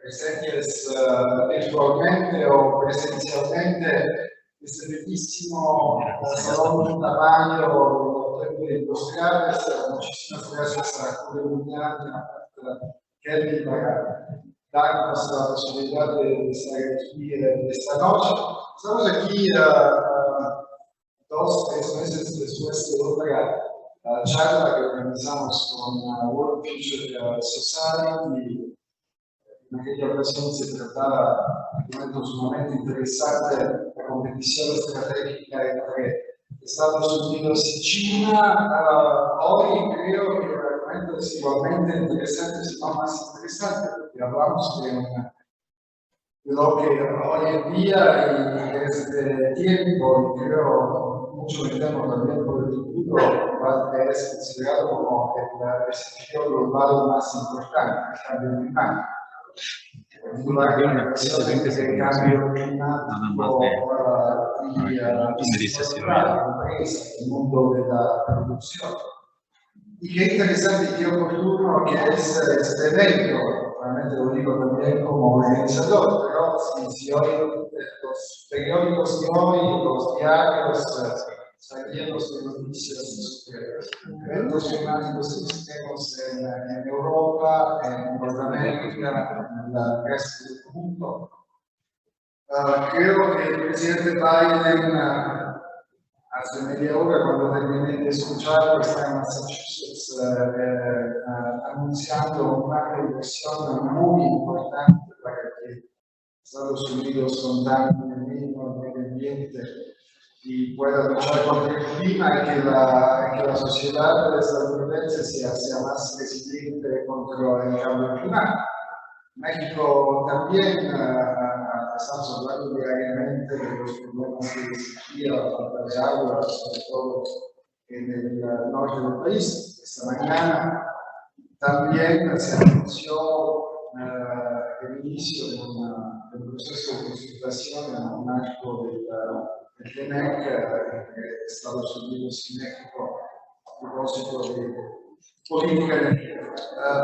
presentes virtualmente o presencialmente, este bellísimo salón tamaño de los industriales. Muchísimas gracias a Julio Muñán, a Kelly, para darnos la posibilidad de estar aquí esta noche. Estamos aquí 2-3 meses después de otra charla que organizamos con World Future Society. En aquella ocasión se trataba de un evento sumamente interesante, la competición estratégica entre Estados Unidos y China. Hoy creo que el argumento es igualmente interesante, si no más interesante, porque hablamos de lo que hoy en día y desde tiempo, y creo mucho me temo también por el futuro, es considerado como el desafío global más importante, el cambio climático. La relación entre el cambio climático y el mundo de la producción. Y qué interesante y qué oportuno que es este evento. Realmente lo digo también como organizador, pero si hoy los periódicos de hoy, los diarios, están llenos de noticias sobre eventos climáticos extremos en Europa, en Norteamérica, en el resto del mundo. Creo que el presidente Biden hace media hora, cuando terminé de escucharlo, está en Massachusetts anunciando una inversión muy importante para que Estados Unidos contamine menos el medio ambiente y pueda luchar contra el clima y que la sociedad estadounidense sea más resiliente contra el cambio climático. México también estamos hablando diariamente de los problemas de sequía, falta de agua, sobre todo en el norte del país. Esta mañana también se anunció el inicio de un proceso de consultación en el marco del TEMEC entre Estados Unidos y México a propósito de política energética.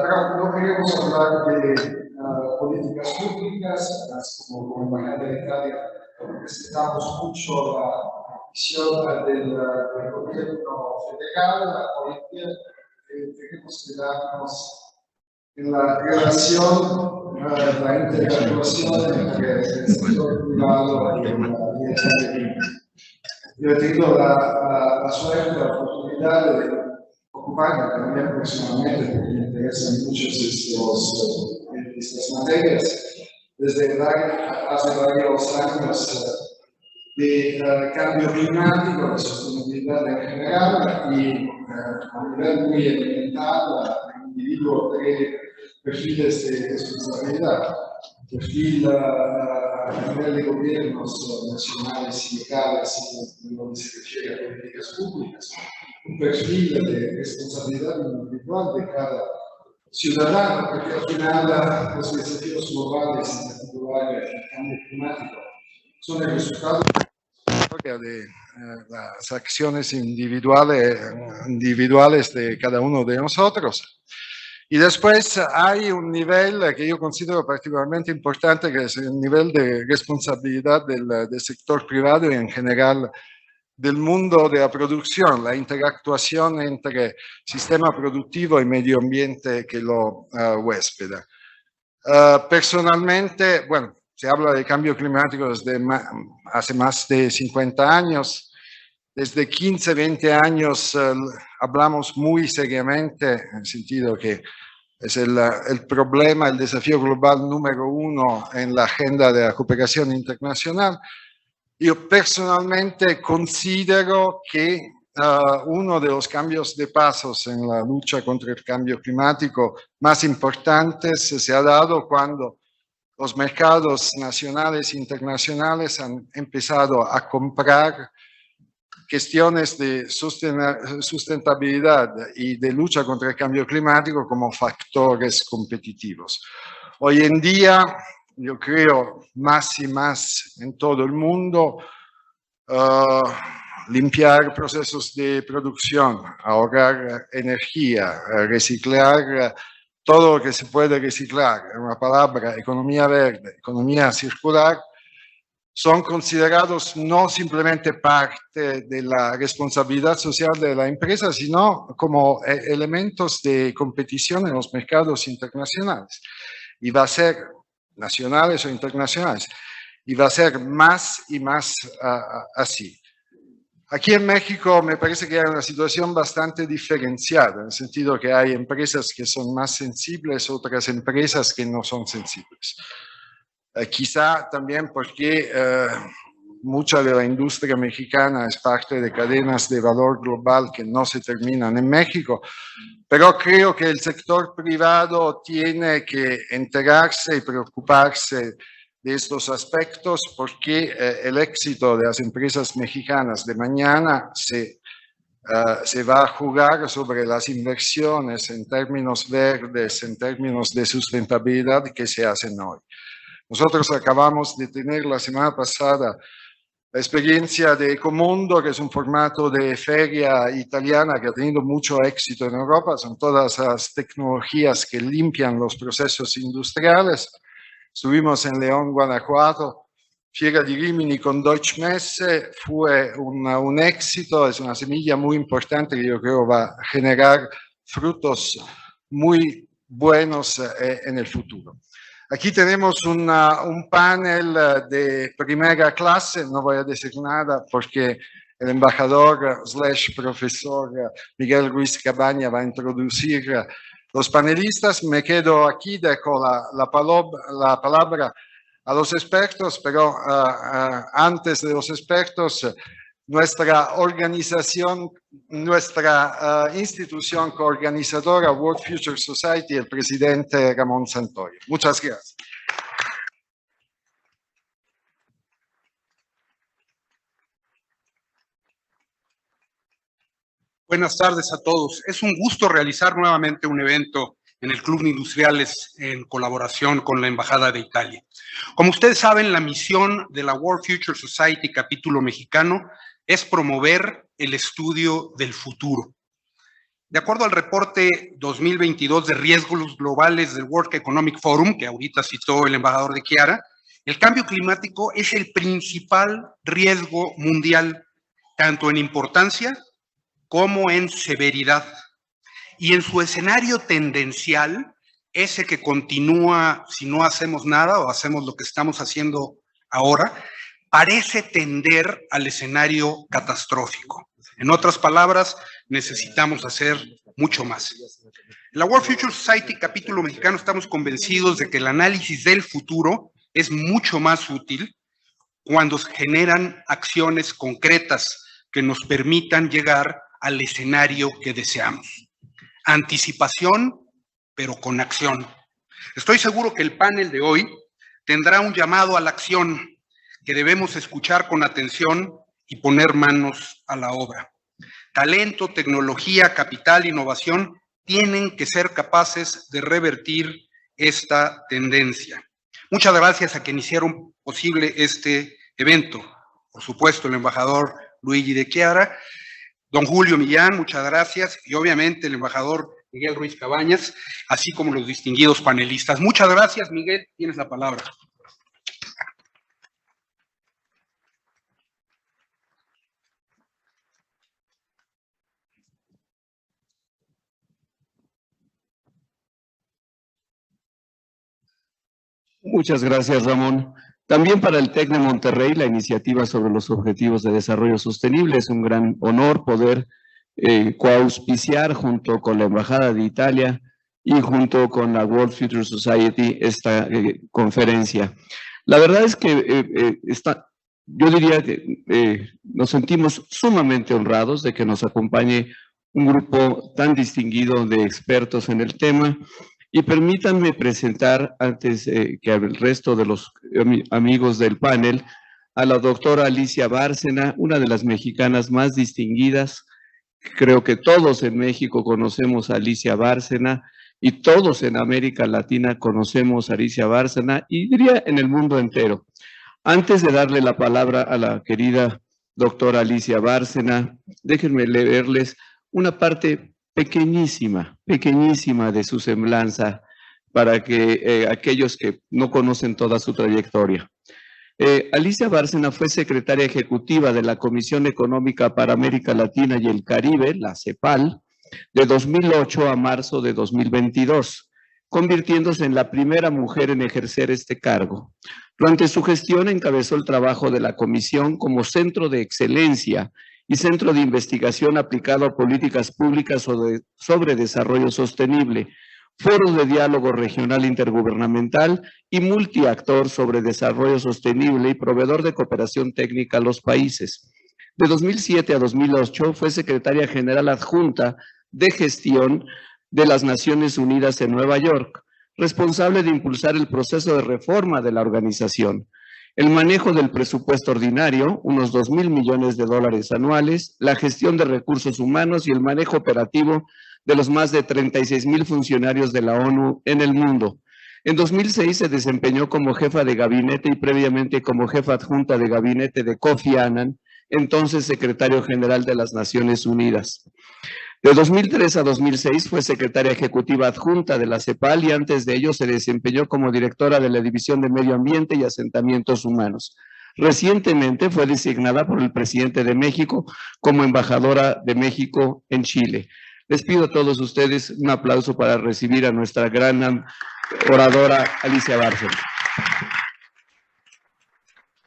Pero no queremos hablar de políticas públicas, como embajada de Italia presentamos mucho la visión del gobierno federal. Hoy día queremos quedarnos en la relación, la interactuación entre el sector privado y el gobierno. Yo he tenido la suerte, la oportunidad de ocuparme también personalmente, porque me interesan mucho estas materias, desde hace varios años de cambio climático, de sostenibilidad en general y a nivel muy elemental, el individuo tiene perfiles de responsabilidad, perfil a nivel de gobiernos nacionales y locales, en lo que se refiere a políticas públicas, un perfil de responsabilidad individual de cada ciudadano, porque al final los desafíos globales, en particular el cambio climático, son el resultado de las acciones individuales de cada uno de nosotros. Y después hay un nivel que yo considero particularmente importante, que es el nivel de responsabilidad del sector privado y en general del mundo de la producción, la interactuación entre sistema productivo y medio ambiente que lo huéspeda. Personalmente, bueno, se habla de cambio climático desde hace más de 50 años. Desde 15, 20 años hablamos muy seriamente, en el sentido que es el problema, el desafío global número 1 en la agenda de la cooperación internacional. Yo personalmente considero que uno de los cambios de pasos en la lucha contra el cambio climático más importantes se ha dado cuando los mercados nacionales e internacionales han empezado a comprar cuestiones de sustentabilidad y de lucha contra el cambio climático como factores competitivos. Hoy en día, yo creo, más y más en todo el mundo, limpiar procesos de producción, ahorrar energía, reciclar todo lo que se puede reciclar, en una palabra, economía verde, economía circular, son considerados no simplemente parte de la responsabilidad social de la empresa, sino como elementos de competición en los mercados internacionales. Y va a ser nacionales o internacionales. Y va a ser más y más así. Aquí en México me parece que hay una situación bastante diferenciada, en el sentido que hay empresas que son más sensibles, otras empresas que no son sensibles. Quizá también porque mucha de la industria mexicana es parte de cadenas de valor global que no se terminan en México, pero creo que el sector privado tiene que enterarse y preocuparse de estos aspectos porque el éxito de las empresas mexicanas de mañana se va a jugar sobre las inversiones en términos verdes, en términos de sustentabilidad que se hacen hoy. Nosotros acabamos de tener la semana pasada la experiencia de Ecomundo, que es un formato de feria italiana que ha tenido mucho éxito en Europa. Son todas las tecnologías que limpian los procesos industriales. Estuvimos en León, Guanajuato. Fiera di Rimini con Deutsche Messe fue un éxito, es una semilla muy importante que yo creo va a generar frutos muy buenos en el futuro. Aquí tenemos un panel de primera clase, no voy a decir nada porque el embajador / profesor Miguel Ruiz Cabaña va a introducir los panelistas. Me quedo aquí, dejo la palabra a los expertos, pero antes de los expertos, nuestra organización, nuestra institución coorganizadora, World Future Society, el presidente Ramón Santoyo. Muchas gracias. Buenas tardes a todos. Es un gusto realizar nuevamente un evento en el Club de Industriales en colaboración con la Embajada de Italia. Como ustedes saben, la misión de la World Future Society capítulo mexicano es promover el estudio del futuro. De acuerdo al reporte 2022 de riesgos globales del World Economic Forum, que ahorita citó el embajador de Chiara, el cambio climático es el principal riesgo mundial, tanto en importancia como en severidad. Y en su escenario tendencial, ese que continúa si no hacemos nada o hacemos lo que estamos haciendo ahora, parece tender al escenario catastrófico. En otras palabras, necesitamos hacer mucho más. En la World Future Society capítulo mexicano estamos convencidos de que el análisis del futuro es mucho más útil cuando se generan acciones concretas que nos permitan llegar al escenario que deseamos. Anticipación, pero con acción. Estoy seguro que el panel de hoy tendrá un llamado a la acción que debemos escuchar con atención y poner manos a la obra. Talento, tecnología, capital, innovación tienen que ser capaces de revertir esta tendencia. Muchas gracias a quienes hicieron posible este evento. Por supuesto, el embajador Luigi de Chiara, don Julio Millán, muchas gracias, y obviamente el embajador Miguel Ruiz Cabañas, así como los distinguidos panelistas. Muchas gracias, Miguel, tienes la palabra. Muchas gracias, Ramón. También para el TEC de Monterrey, la iniciativa sobre los Objetivos de Desarrollo Sostenible es un gran honor poder coauspiciar junto con la Embajada de Italia y junto con la World Future Society esta conferencia. La verdad es que yo diría que nos sentimos sumamente honrados de que nos acompañe un grupo tan distinguido de expertos en el tema. Y permítanme presentar, antes que al resto de los amigos del panel, a la doctora Alicia Bárcena, una de las mexicanas más distinguidas. Creo que todos en México conocemos a Alicia Bárcena y todos en América Latina conocemos a Alicia Bárcena y diría en el mundo entero. Antes de darle la palabra a la querida doctora Alicia Bárcena, déjenme leerles una parte pequeñísima, pequeñísima de su semblanza para que aquellos que no conocen toda su trayectoria. Alicia Bárcena fue secretaria ejecutiva de la Comisión Económica para América Latina y el Caribe, la CEPAL, de 2008 a marzo de 2022, convirtiéndose en la primera mujer en ejercer este cargo. Durante su gestión encabezó el trabajo de la comisión como centro de excelencia y centro de investigación aplicado a políticas públicas sobre desarrollo sostenible, foro de diálogo regional intergubernamental y multiactor sobre desarrollo sostenible y proveedor de cooperación técnica a los países. De 2007 a 2008 fue secretaria general adjunta de gestión de las Naciones Unidas en Nueva York, responsable de impulsar el proceso de reforma de la organización, el manejo del presupuesto ordinario, unos 2.000 millones de dólares anuales, la gestión de recursos humanos y el manejo operativo de los más de 36.000 funcionarios de la ONU en el mundo. En 2006 se desempeñó como jefa de gabinete y previamente como jefa adjunta de gabinete de Kofi Annan, entonces secretario general de las Naciones Unidas. De 2003 a 2006 fue secretaria ejecutiva adjunta de la CEPAL y antes de ello se desempeñó como directora de la División de Medio Ambiente y Asentamientos Humanos. Recientemente fue designada por el presidente de México como embajadora de México en Chile. Les pido a todos ustedes un aplauso para recibir a nuestra gran oradora Alicia Bárcena.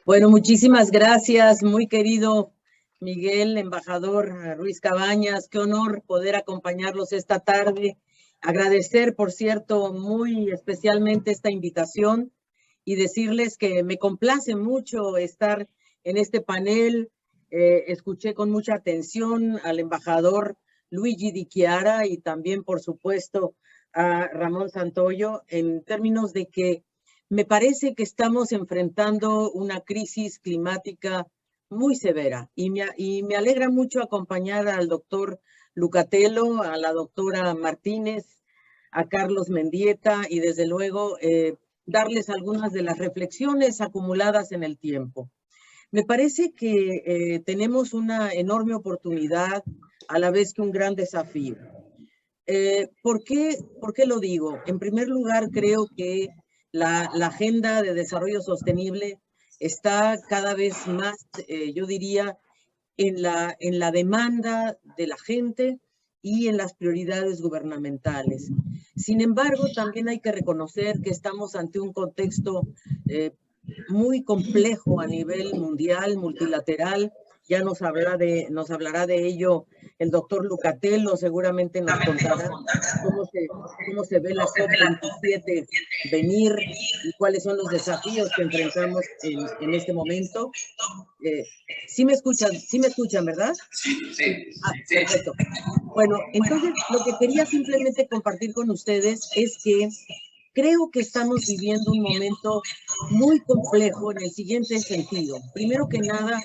Bueno, muchísimas gracias, muy querido Miguel, embajador Ruiz Cabañas. Qué honor poder acompañarlos esta tarde. Agradecer, por cierto, muy especialmente esta invitación y decirles que me complace mucho estar en este panel. Escuché con mucha atención al embajador Luigi Di Chiara y también, por supuesto, a Ramón Santoyo, en términos de que me parece que estamos enfrentando una crisis climática muy severa y me alegra mucho acompañar al doctor Lucatello, a la doctora Martínez, a Carlos Mendieta y desde luego darles algunas de las reflexiones acumuladas en el tiempo. Me parece que tenemos una enorme oportunidad a la vez que un gran desafío. ¿Por qué lo digo? En primer lugar, creo que la agenda de desarrollo sostenible está cada vez más, yo diría, en la demanda de la gente y en las prioridades gubernamentales. Sin embargo, también hay que reconocer que estamos ante un contexto muy complejo a nivel mundial, multilateral. Ya nos hablará de ello el doctor Lucatello, seguramente nos contará cómo se ve la COP27 venir y cuáles son los desafíos que enfrentamos en este momento. ¿Sí me escuchan, verdad? Sí. Perfecto. Bueno, entonces lo que quería simplemente compartir con ustedes es que creo que estamos viviendo un momento muy complejo en el siguiente sentido. Primero que nada,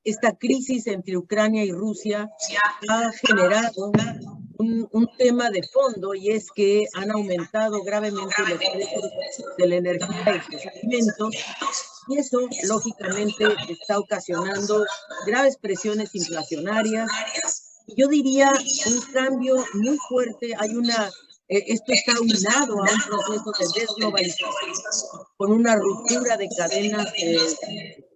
esta crisis entre Ucrania y Rusia ha generado un tema de fondo y es que han aumentado gravemente los precios de la energía y los alimentos y eso lógicamente está ocasionando graves presiones inflacionarias. Yo diría un cambio muy fuerte, esto está unado a un proceso de desglobalización con una ruptura de cadenas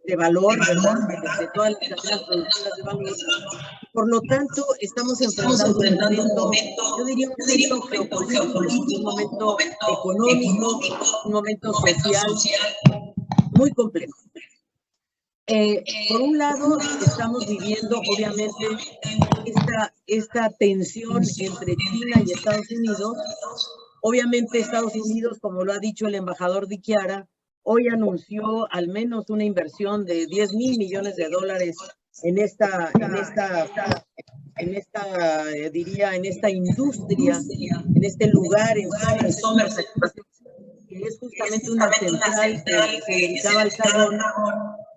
de valor, ¿verdad? De todas las cadenas productivas de valor. Por lo tanto, estamos enfrentando un momento, yo diría un momento geopolítico, un momento económico, un momento social muy complejo. Por un lado, estamos viviendo, obviamente, esta tensión entre China y Estados Unidos. Obviamente, Estados Unidos, como lo ha dicho el embajador Di Chiara, hoy anunció al menos una inversión de $10,000 millones en esta industria, en este lugar en Somerset, que es justamente una central que se dedicaba al carbón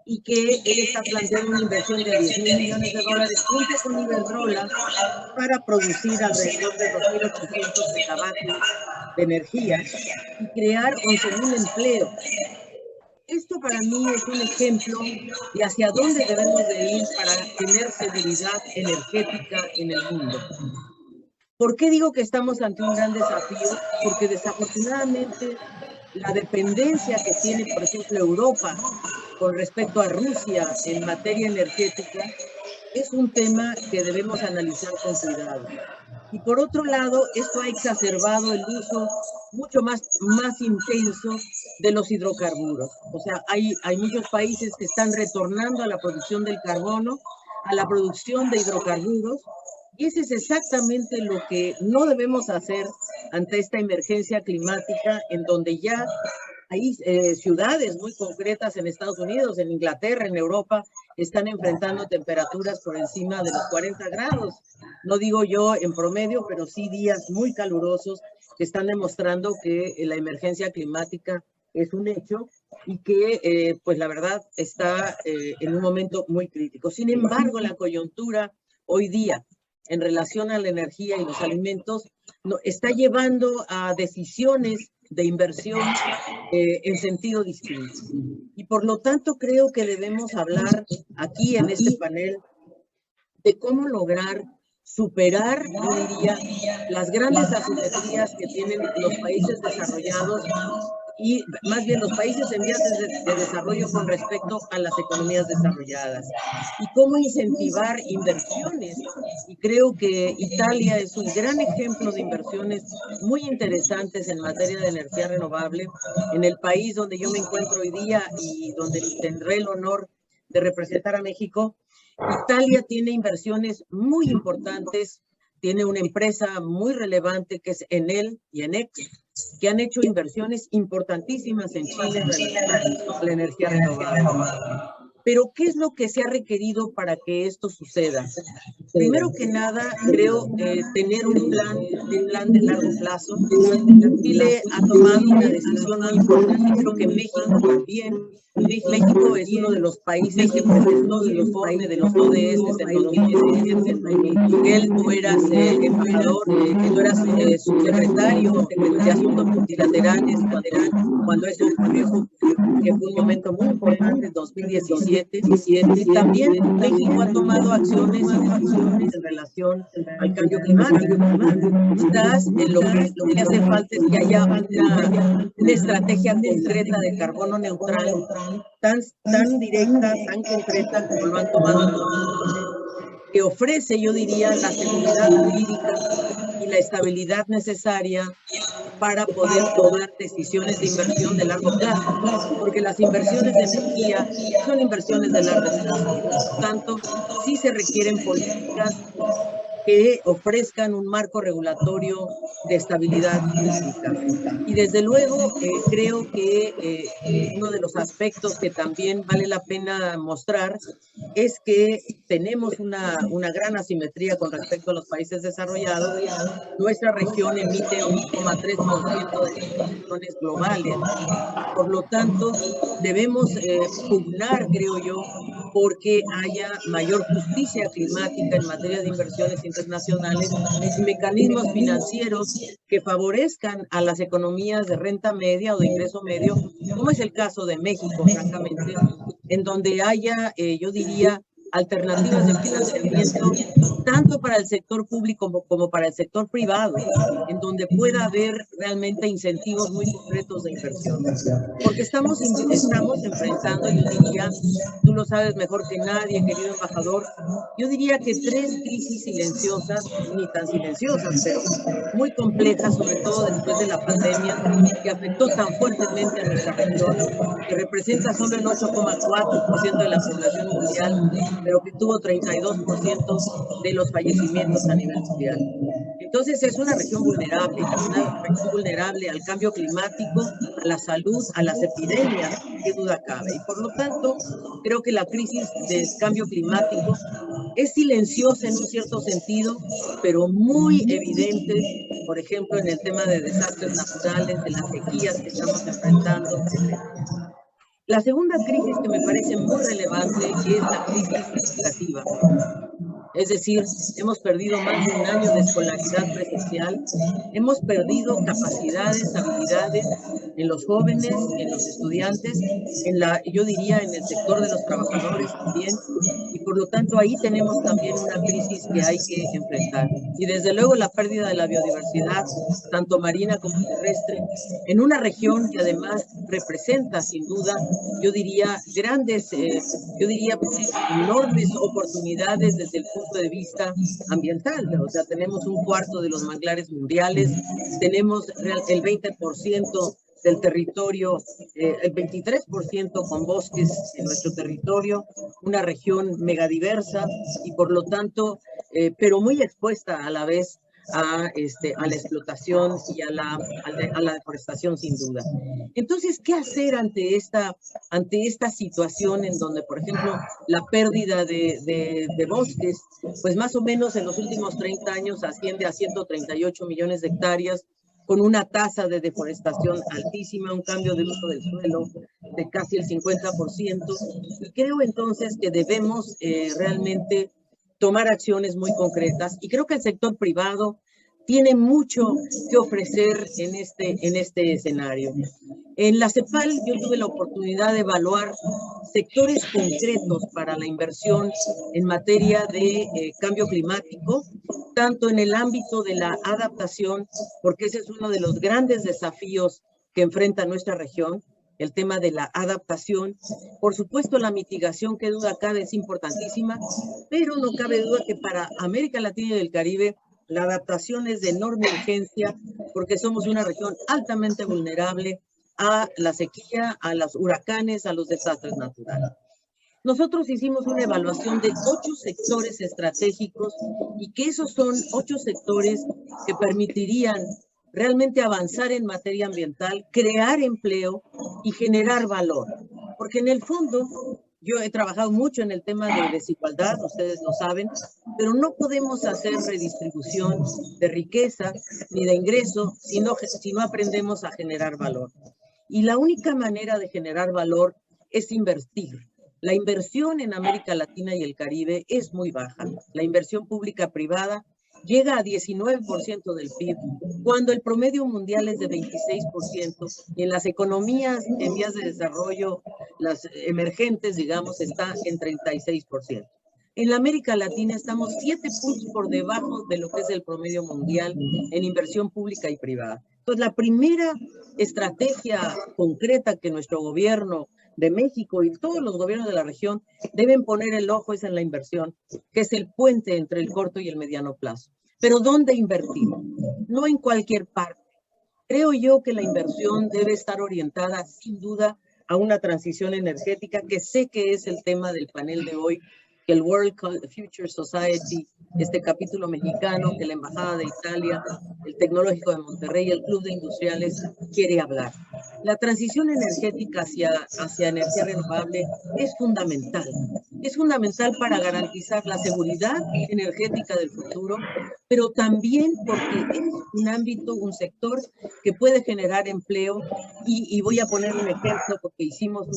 y que él está planteando una inversión de $10,000 millones junto con Iberdrola para producir alrededor de 2.800 megavatios de energía y crear 11,000 empleos. Esto para mí es un ejemplo de hacia dónde debemos de ir para tener seguridad energética en el mundo. ¿Por qué digo que estamos ante un gran desafío? Porque desafortunadamente la dependencia que tiene, por ejemplo, Europa con respecto a Rusia en materia energética es un tema que debemos analizar con cuidado. Y por otro lado, esto ha exacerbado el uso mucho más intenso de los hidrocarburos. O sea, hay muchos países que están retornando a la producción del carbono, a la producción de hidrocarburos, y ese es exactamente lo que no debemos hacer ante esta emergencia climática, en donde ya hay ciudades muy concretas en Estados Unidos, en Inglaterra, en Europa, están enfrentando temperaturas por encima de los 40 grados. No digo yo en promedio, pero sí días muy calurosos que están demostrando que la emergencia climática es un hecho y que, pues la verdad, está en un momento muy crítico. Sin embargo, la coyuntura hoy día en relación a la energía y los alimentos está llevando a decisiones de inversión en sentido distinto. Y por lo tanto creo que debemos hablar aquí en este panel de cómo lograr superar, yo diría, las grandes asimetrías que tienen los países desarrollados y más bien los países en vías de desarrollo con respecto a las economías desarrolladas y cómo incentivar inversiones. Y creo que Italia es un gran ejemplo de inversiones muy interesantes en materia de energía renovable en el país donde yo me encuentro hoy día y donde tendré el honor de representar a México. Italia tiene inversiones muy importantes, tiene una empresa muy relevante que es Enel y Enex, que han hecho inversiones importantísimas en Chile en la energía renovable. Pero, ¿qué es lo que se ha requerido para que esto suceda? Primero que nada, creo tener un plan de largo plazo. Chile ha tomado una decisión muy importante y creo que México también. México es uno de los países que presentó el informe de los ODS en 2017. Miguel, tú eras embajador, tú eras subsecretario de Asuntos Multilaterales cuando eso ocurrió, que fue un momento muy importante en 2017. Y también México ha tomado acciones en relación al cambio climático. Quizás lo que hace falta es que haya una estrategia concreta de carbono neutral tan directa, tan concreta como lo han tomado, que ofrece, yo diría, la seguridad jurídica y la estabilidad necesaria para poder tomar decisiones de inversión de largo plazo, porque las inversiones de energía son inversiones de largo plazo. Por tanto, sí se requieren políticas que ofrezcan un marco regulatorio de estabilidad jurídica. Y desde luego creo que uno de los aspectos que también vale la pena mostrar es que tenemos una gran asimetría con respecto a los países desarrollados. Nuestra región emite 1,3% de emisiones globales. Por lo tanto, debemos pugnar, creo yo, porque haya mayor justicia climática en materia de inversiones internacionales y mecanismos financieros que favorezcan a las economías de renta media o de ingreso medio, como es el caso de México, francamente, en donde haya, yo diría, alternativas de financiamiento tanto para el sector público como para el sector privado, en donde pueda haber realmente incentivos muy concretos de inversión. Porque estamos enfrentando, yo diría, tú lo sabes mejor que nadie, querido embajador, yo diría que 3 crisis silenciosas, ni tan silenciosas, pero muy complejas, sobre todo después de la pandemia, que afectó tan fuertemente a nuestra región, que representa solo el 8,4% de la población mundial, pero que tuvo 32% de los fallecimientos a nivel mundial. Entonces es una región vulnerable al cambio climático, a la salud, a las epidemias, qué duda cabe. Y por lo tanto, creo que la crisis del cambio climático es silenciosa en un cierto sentido, pero muy evidente, por ejemplo, en el tema de desastres naturales, de las sequías que estamos enfrentando, etc. La segunda crisis que me parece muy relevante es la crisis legislativa. Es decir, hemos perdido más de un año de escolaridad presencial, hemos perdido capacidades, habilidades en los jóvenes, en los estudiantes, yo diría en el sector de los trabajadores también, y por lo tanto ahí tenemos también una crisis que hay que enfrentar. Y desde luego la pérdida de la biodiversidad, tanto marina como terrestre, en una región que además representa sin duda, yo diría, enormes oportunidades desde el punto de vista ambiental. O sea, tenemos un cuarto de los manglares mundiales, tenemos el 20% del territorio, el 23% con bosques en nuestro territorio, una región megadiversa y por lo tanto, pero muy expuesta a la vez a la explotación y a la deforestación sin duda. Entonces, ¿qué hacer ante esta situación en donde, por ejemplo, la pérdida de bosques, pues más o menos en los últimos 30 años asciende a 138 millones de hectáreas, con una tasa de deforestación altísima, un cambio de uso del suelo de casi el 50%. Y creo entonces que debemos realmente tomar acciones muy concretas. Y creo que el sector privado tiene mucho que ofrecer en este escenario. En la CEPAL yo tuve la oportunidad de evaluar sectores concretos para la inversión en materia de cambio climático, tanto en el ámbito de la adaptación, porque ese es uno de los grandes desafíos que enfrenta nuestra región, el tema de la adaptación. Por supuesto, la mitigación, que duda cabe, es importantísima, pero no cabe duda que para América Latina y el Caribe, la adaptación es de enorme urgencia, porque somos una región altamente vulnerable a la sequía, a los huracanes, a los desastres naturales. Nosotros hicimos una evaluación de 8 sectores estratégicos y que esos son 8 sectores que permitirían realmente avanzar en materia ambiental, crear empleo y generar valor. Porque en el fondo, yo he trabajado mucho en el tema de desigualdad, ustedes lo saben, pero no podemos hacer redistribución de riqueza ni de ingreso si no aprendemos a generar valor. Y la única manera de generar valor es invertir. La inversión en América Latina y el Caribe es muy baja. La inversión pública-privada llega a 19% del PIB, cuando el promedio mundial es de 26%, y en las economías en vías de desarrollo, las emergentes, digamos, está en 36%. En la América Latina estamos 7 puntos por debajo de lo que es el promedio mundial en inversión pública y privada. Entonces, la primera estrategia concreta que nuestro gobierno de México y todos los gobiernos de la región deben poner el ojo es en la inversión, que es el puente entre el corto y el mediano plazo. Pero ¿dónde invertir? No en cualquier parte. Creo yo que la inversión debe estar orientada sin duda a una transición energética, que sé que es el tema del panel de hoy, que el World Future Society, este capítulo mexicano, que la Embajada de Italia, el Tecnológico de Monterrey, el Club de Industriales quiere hablar. La transición energética hacia energía renovable es fundamental. Es fundamental para garantizar la seguridad energética del futuro, pero también porque es un ámbito, un sector que puede generar empleo. Y voy a poner un ejemplo porque hicimos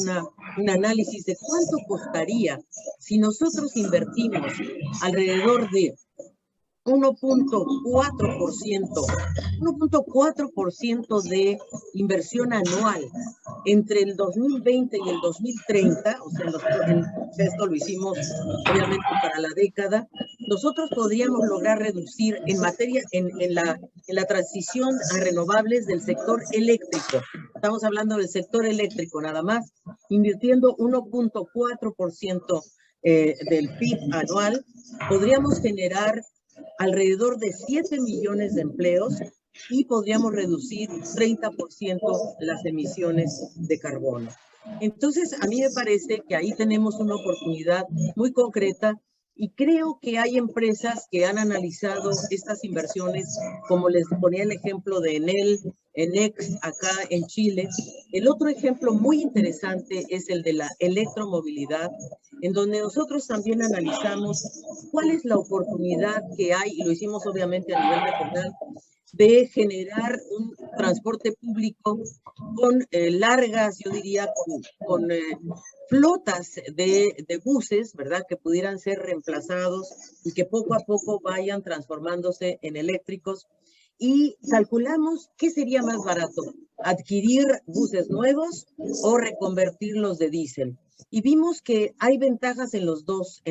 un análisis de cuánto costaría si nosotros invertimos alrededor de 1.4% de inversión anual entre el 2020 y el 2030, o sea, esto lo hicimos obviamente para la década, nosotros podríamos lograr reducir en la transición a renovables del sector eléctrico. Estamos hablando del sector eléctrico nada más, invirtiendo 1.4% del PIB anual, podríamos generar alrededor de 7 millones de empleos y podríamos reducir 30% las emisiones de carbono. Entonces, a mí me parece que ahí tenemos una oportunidad muy concreta y creo que hay empresas que han analizado estas inversiones, como les ponía el ejemplo de Enel, Enex, acá en Chile. El otro ejemplo muy interesante es el de la electromovilidad, en donde nosotros también analizamos cuál es la oportunidad que hay, y lo hicimos obviamente a nivel regional, de generar un transporte público con largas, yo diría, con flotas de buses, ¿verdad? Que pudieran ser reemplazados y que poco a poco vayan transformándose en eléctricos. Y calculamos qué sería más barato, adquirir buses nuevos o reconvertirlos de diésel. Y vimos que hay ventajas en los dos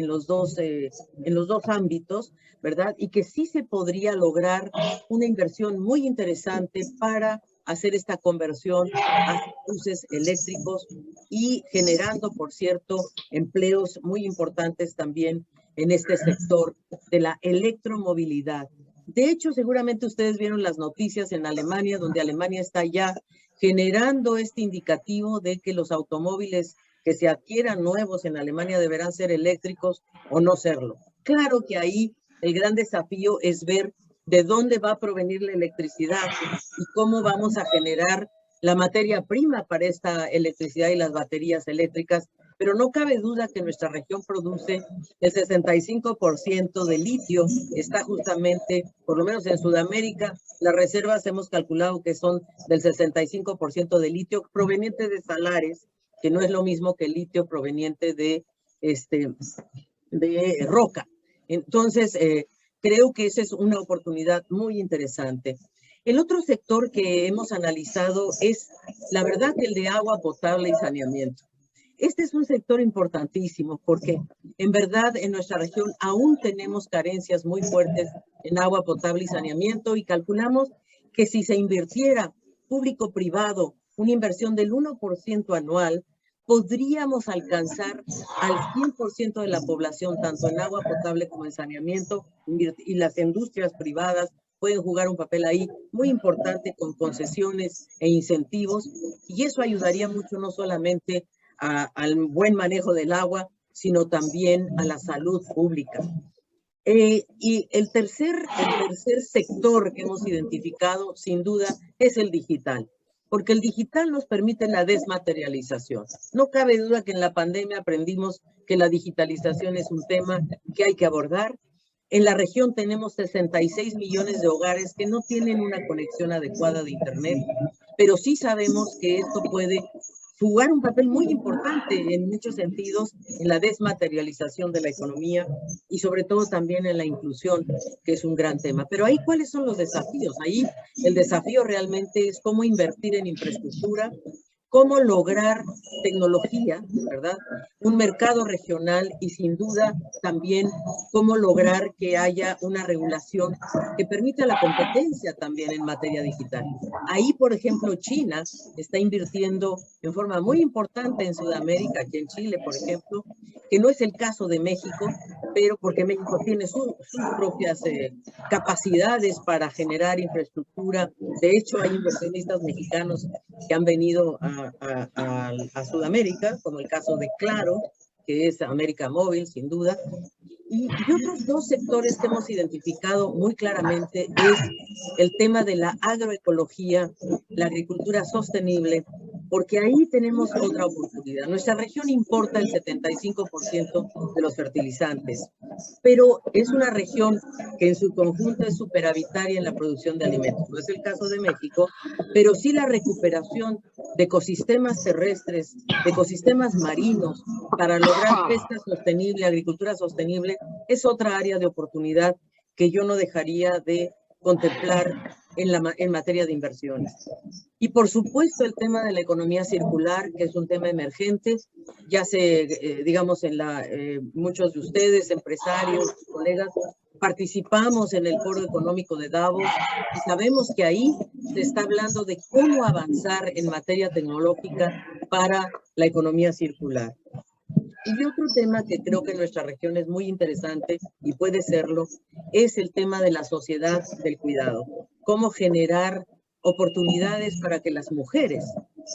ámbitos, ¿verdad? Y que sí se podría lograr una inversión muy interesante para hacer esta conversión a buses eléctricos y generando, por cierto, empleos muy importantes también en este sector de la electromovilidad. De hecho, seguramente ustedes vieron las noticias en Alemania, donde Alemania está ya generando este indicativo de que los automóviles que se adquieran nuevos en Alemania deberán ser eléctricos o no serlo. Claro que ahí el gran desafío es ver de dónde va a provenir la electricidad y cómo vamos a generar la materia prima para esta electricidad y las baterías eléctricas, pero no cabe duda que nuestra región produce el 65% de litio, está justamente, por lo menos en Sudamérica, las reservas hemos calculado que son del 65% de litio proveniente de salares, que no es lo mismo que el litio proveniente de roca. Entonces, creo que esa es una oportunidad muy interesante. El otro sector que hemos analizado es, la verdad, el de agua potable y saneamiento. Este es un sector importantísimo porque en verdad en nuestra región aún tenemos carencias muy fuertes en agua potable y saneamiento y calculamos que si se invirtiera público-privado una inversión del 1% anual, podríamos alcanzar al 100% de la población, tanto en agua potable como en saneamiento, y las industrias privadas pueden jugar un papel ahí muy importante con concesiones e incentivos, y eso ayudaría mucho no solamente al buen manejo del agua, sino también a la salud pública. Y el tercer sector que hemos identificado, sin duda, es el digital, porque el digital nos permite la desmaterialización. No cabe duda que en la pandemia aprendimos que la digitalización es un tema que hay que abordar. En la región tenemos 66 millones de hogares que no tienen una conexión adecuada de Internet, pero sí sabemos que esto puede jugar un papel muy importante en muchos sentidos en la desmaterialización de la economía y sobre todo también en la inclusión, que es un gran tema. Pero ahí, ¿cuáles son los desafíos? Ahí el desafío realmente es cómo invertir en infraestructura, cómo lograr tecnología, ¿verdad? Un mercado regional y sin duda también cómo lograr que haya una regulación que permita la competencia también en materia digital. Ahí, por ejemplo, China está invirtiendo en forma muy importante en Sudamérica, aquí en Chile, por ejemplo, que no es el caso de México, pero porque México tiene sus propias capacidades para generar infraestructura. De hecho, hay inversionistas mexicanos que han venido a Sudamérica, como el caso de Claro, que es América Móvil, sin duda. Y otros dos sectores que hemos identificado muy claramente es el tema de la agroecología, la agricultura sostenible, porque ahí tenemos otra oportunidad. Nuestra región importa el 75% de los fertilizantes, pero es una región que en su conjunto es superavitaria en la producción de alimentos. No es el caso de México, pero sí la recuperación de ecosistemas terrestres, de ecosistemas marinos, para lograr pesca sostenible, agricultura sostenible, es otra área de oportunidad que yo no dejaría de contemplar en materia de inversiones. Y por supuesto el tema de la economía circular, que es un tema emergente. Ya digamos, muchos de ustedes, empresarios, colegas, participamos en el Foro Económico de Davos y sabemos que ahí se está hablando de cómo avanzar en materia tecnológica para la economía circular. Y otro tema que creo que en nuestra región es muy interesante y puede serlo, es el tema de la sociedad del cuidado. Cómo generar oportunidades para que las mujeres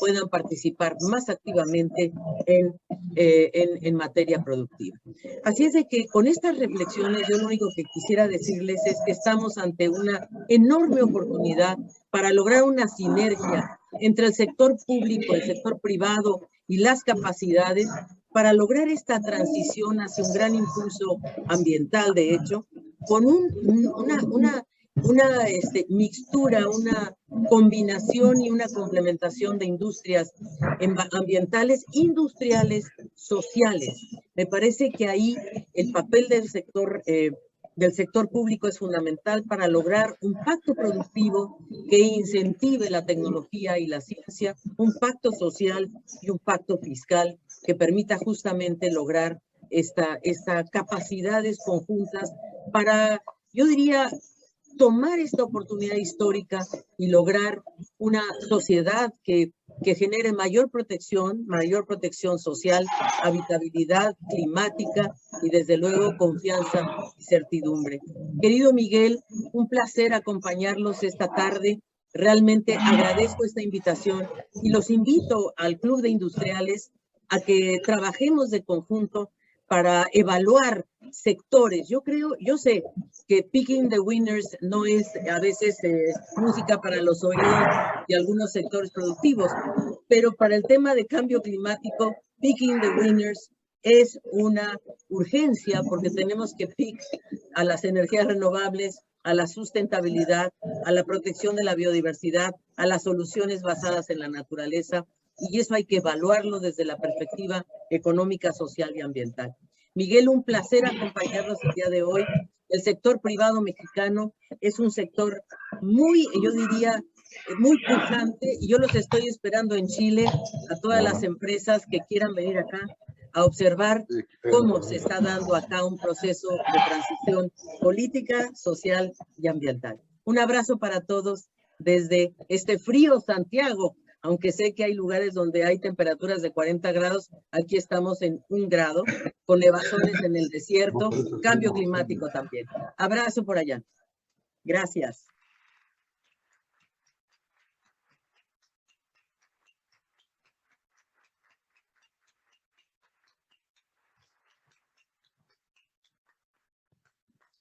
puedan participar más activamente en materia productiva. Así es de que con estas reflexiones yo lo único que quisiera decirles es que estamos ante una enorme oportunidad para lograr una sinergia entre el sector público, el sector privado y las capacidades para lograr esta transición hacia un gran impulso ambiental, de hecho, con una una mixtura, una combinación y una complementación de industrias ambientales, industriales, sociales. Me parece que ahí el papel del sector público es fundamental para lograr un pacto productivo que incentive la tecnología y la ciencia, un pacto social y un pacto fiscal que permita justamente lograr estas capacidades conjuntas para, yo diría, tomar esta oportunidad histórica y lograr una sociedad que genere mayor protección social, habitabilidad climática y desde luego confianza y certidumbre. Querido Miguel, un placer acompañarlos esta tarde. Realmente agradezco esta invitación y los invito al Club de Industriales a que trabajemos de conjunto para evaluar sectores. Yo sé que Picking the Winners no es a veces música para los oídos de algunos sectores productivos, pero para el tema de cambio climático, Picking the Winners es una urgencia porque tenemos que pick a las energías renovables, a la sustentabilidad, a la protección de la biodiversidad, a las soluciones basadas en la naturaleza, y eso hay que evaluarlo desde la perspectiva económica, social y ambiental. Miguel, un placer acompañarnos el día de hoy. El sector privado mexicano es un sector muy, yo diría, muy pujante, y yo los estoy esperando en Chile, a todas las empresas que quieran venir acá a observar cómo se está dando acá un proceso de transición política, social y ambiental. Un abrazo para todos desde este frío Santiago. Aunque sé que hay lugares donde hay temperaturas de 40 grados, aquí estamos en 1 grado, con nevazones en el desierto, cambio climático también. Abrazo por allá. Gracias.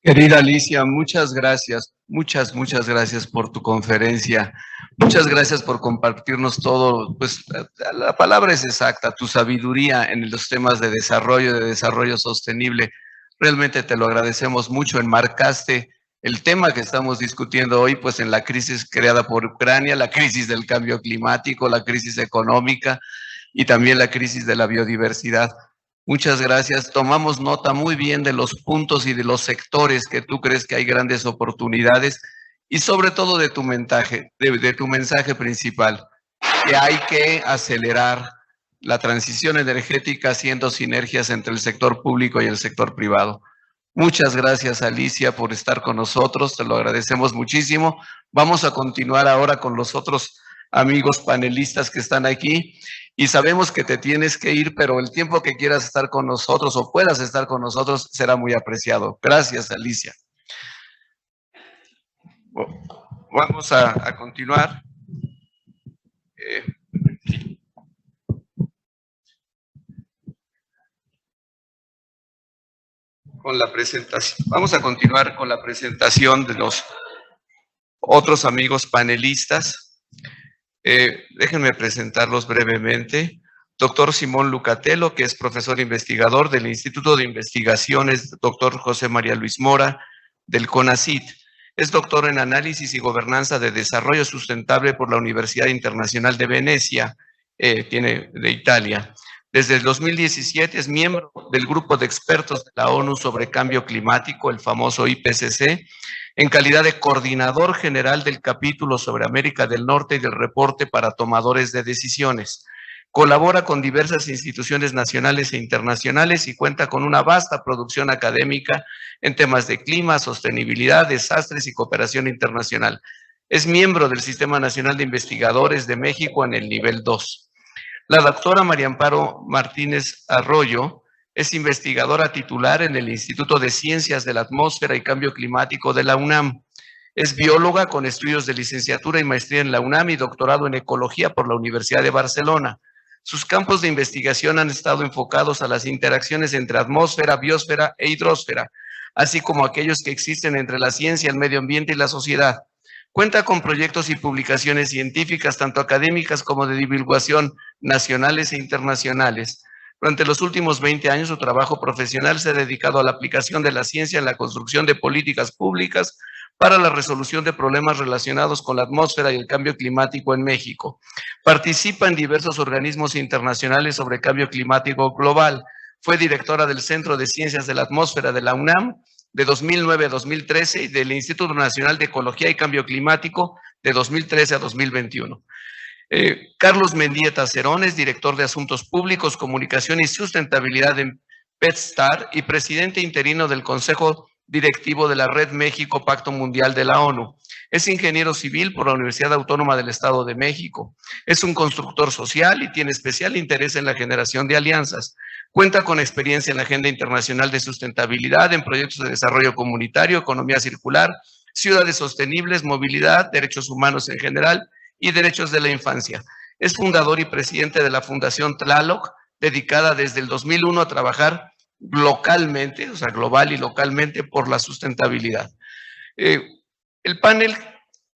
Querida Alicia, muchas gracias, muchas gracias por tu conferencia. Muchas gracias por compartirnos todo, pues la palabra es exacta, tu sabiduría en los temas de desarrollo sostenible. Realmente te lo agradecemos mucho. Enmarcaste el tema que estamos discutiendo hoy, pues en la crisis creada por Ucrania, la crisis del cambio climático, la crisis económica y también la crisis de la biodiversidad. Muchas gracias. Tomamos nota muy bien de los puntos y de los sectores que tú crees que hay grandes oportunidades y sobre todo de tu mensaje, de tu mensaje principal, que hay que acelerar la transición energética haciendo sinergias entre el sector público y el sector privado. Muchas gracias, Alicia, por estar con nosotros. Te lo agradecemos muchísimo. Vamos a continuar ahora con los otros amigos panelistas que están aquí. Y sabemos que te tienes que ir, pero el tiempo que quieras estar con nosotros o puedas estar con nosotros será muy apreciado. Gracias, Alicia. Vamos a continuar. Con la presentación. Vamos a continuar con la presentación de los otros amigos panelistas. Déjenme presentarlos brevemente. Doctor Simón Lucatello, que es profesor investigador del Instituto de Investigaciones, doctor José María Luis Mora, del CONACYT. Es doctor en Análisis y Gobernanza de Desarrollo Sustentable por la Universidad Internacional de Venecia, de Italia. Desde el 2017 es miembro del grupo de expertos de la ONU sobre cambio climático, el famoso IPCC, en calidad de coordinador general del capítulo sobre América del Norte y del reporte para tomadores de decisiones. Colabora con diversas instituciones nacionales e internacionales y cuenta con una vasta producción académica en temas de clima, sostenibilidad, desastres y cooperación internacional. Es miembro del Sistema Nacional de Investigadores de México en el nivel 2. La doctora María Amparo Martínez Arroyo es investigadora titular en el Instituto de Ciencias de la Atmósfera y Cambio Climático de la UNAM. Es bióloga con estudios de licenciatura y maestría en la UNAM y doctorado en Ecología por la Universidad de Barcelona. Sus campos de investigación han estado enfocados a las interacciones entre atmósfera, biosfera e hidrosfera, así como aquellos que existen entre la ciencia, el medio ambiente y la sociedad. Cuenta con proyectos y publicaciones científicas, tanto académicas como de divulgación, nacionales e internacionales. Durante los últimos 20 años, su trabajo profesional se ha dedicado a la aplicación de la ciencia en la construcción de políticas públicas para la resolución de problemas relacionados con la atmósfera y el cambio climático en México. Participa en diversos organismos internacionales sobre cambio climático global. Fue directora del Centro de Ciencias de la Atmósfera de la UNAM de 2009 a 2013 y del Instituto Nacional de Ecología y Cambio Climático de 2013 a 2021. Carlos Mendieta Cerón es director de Asuntos Públicos, Comunicación y Sustentabilidad en PetStar y presidente interino del Consejo Directivo de la Red México Pacto Mundial de la ONU. Es ingeniero civil por la Universidad Autónoma del Estado de México. Es un constructor social y tiene especial interés en la generación de alianzas. Cuenta con experiencia en la Agenda Internacional de Sustentabilidad, en proyectos de desarrollo comunitario, economía circular, ciudades sostenibles, movilidad, derechos humanos en general y derechos de la infancia. Es fundador y presidente de la Fundación Tlaloc, dedicada desde el 2001 a trabajar localmente, o sea, global y localmente, por la sustentabilidad. El panel,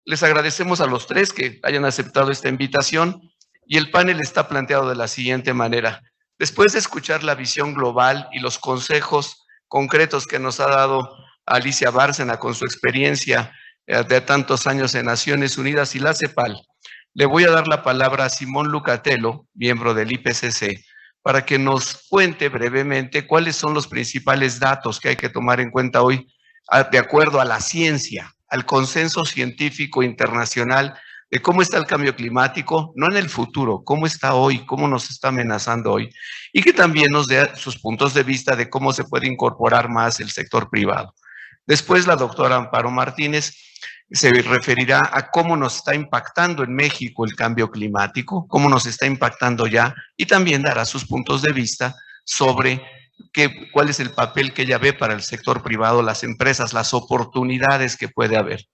les agradecemos a los tres que hayan aceptado esta invitación y el panel está planteado de la siguiente manera. Después de escuchar la visión global y los consejos concretos que nos ha dado Alicia Bárcena con su experiencia de tantos años en Naciones Unidas y la CEPAL, le voy a dar la palabra a Simón Lucatello, miembro del IPCC, para que nos cuente brevemente cuáles son los principales datos que hay que tomar en cuenta hoy de acuerdo a la ciencia, al consenso científico internacional de cómo está el cambio climático, no en el futuro, cómo está hoy, cómo nos está amenazando hoy, y que también nos dé sus puntos de vista de cómo se puede incorporar más el sector privado. Después la doctora Amparo Martínez se referirá a cómo nos está impactando en México el cambio climático, cómo nos está impactando ya, y también dará sus puntos de vista sobre cuál es el papel que ella ve para el sector privado, las empresas, las oportunidades que puede haber.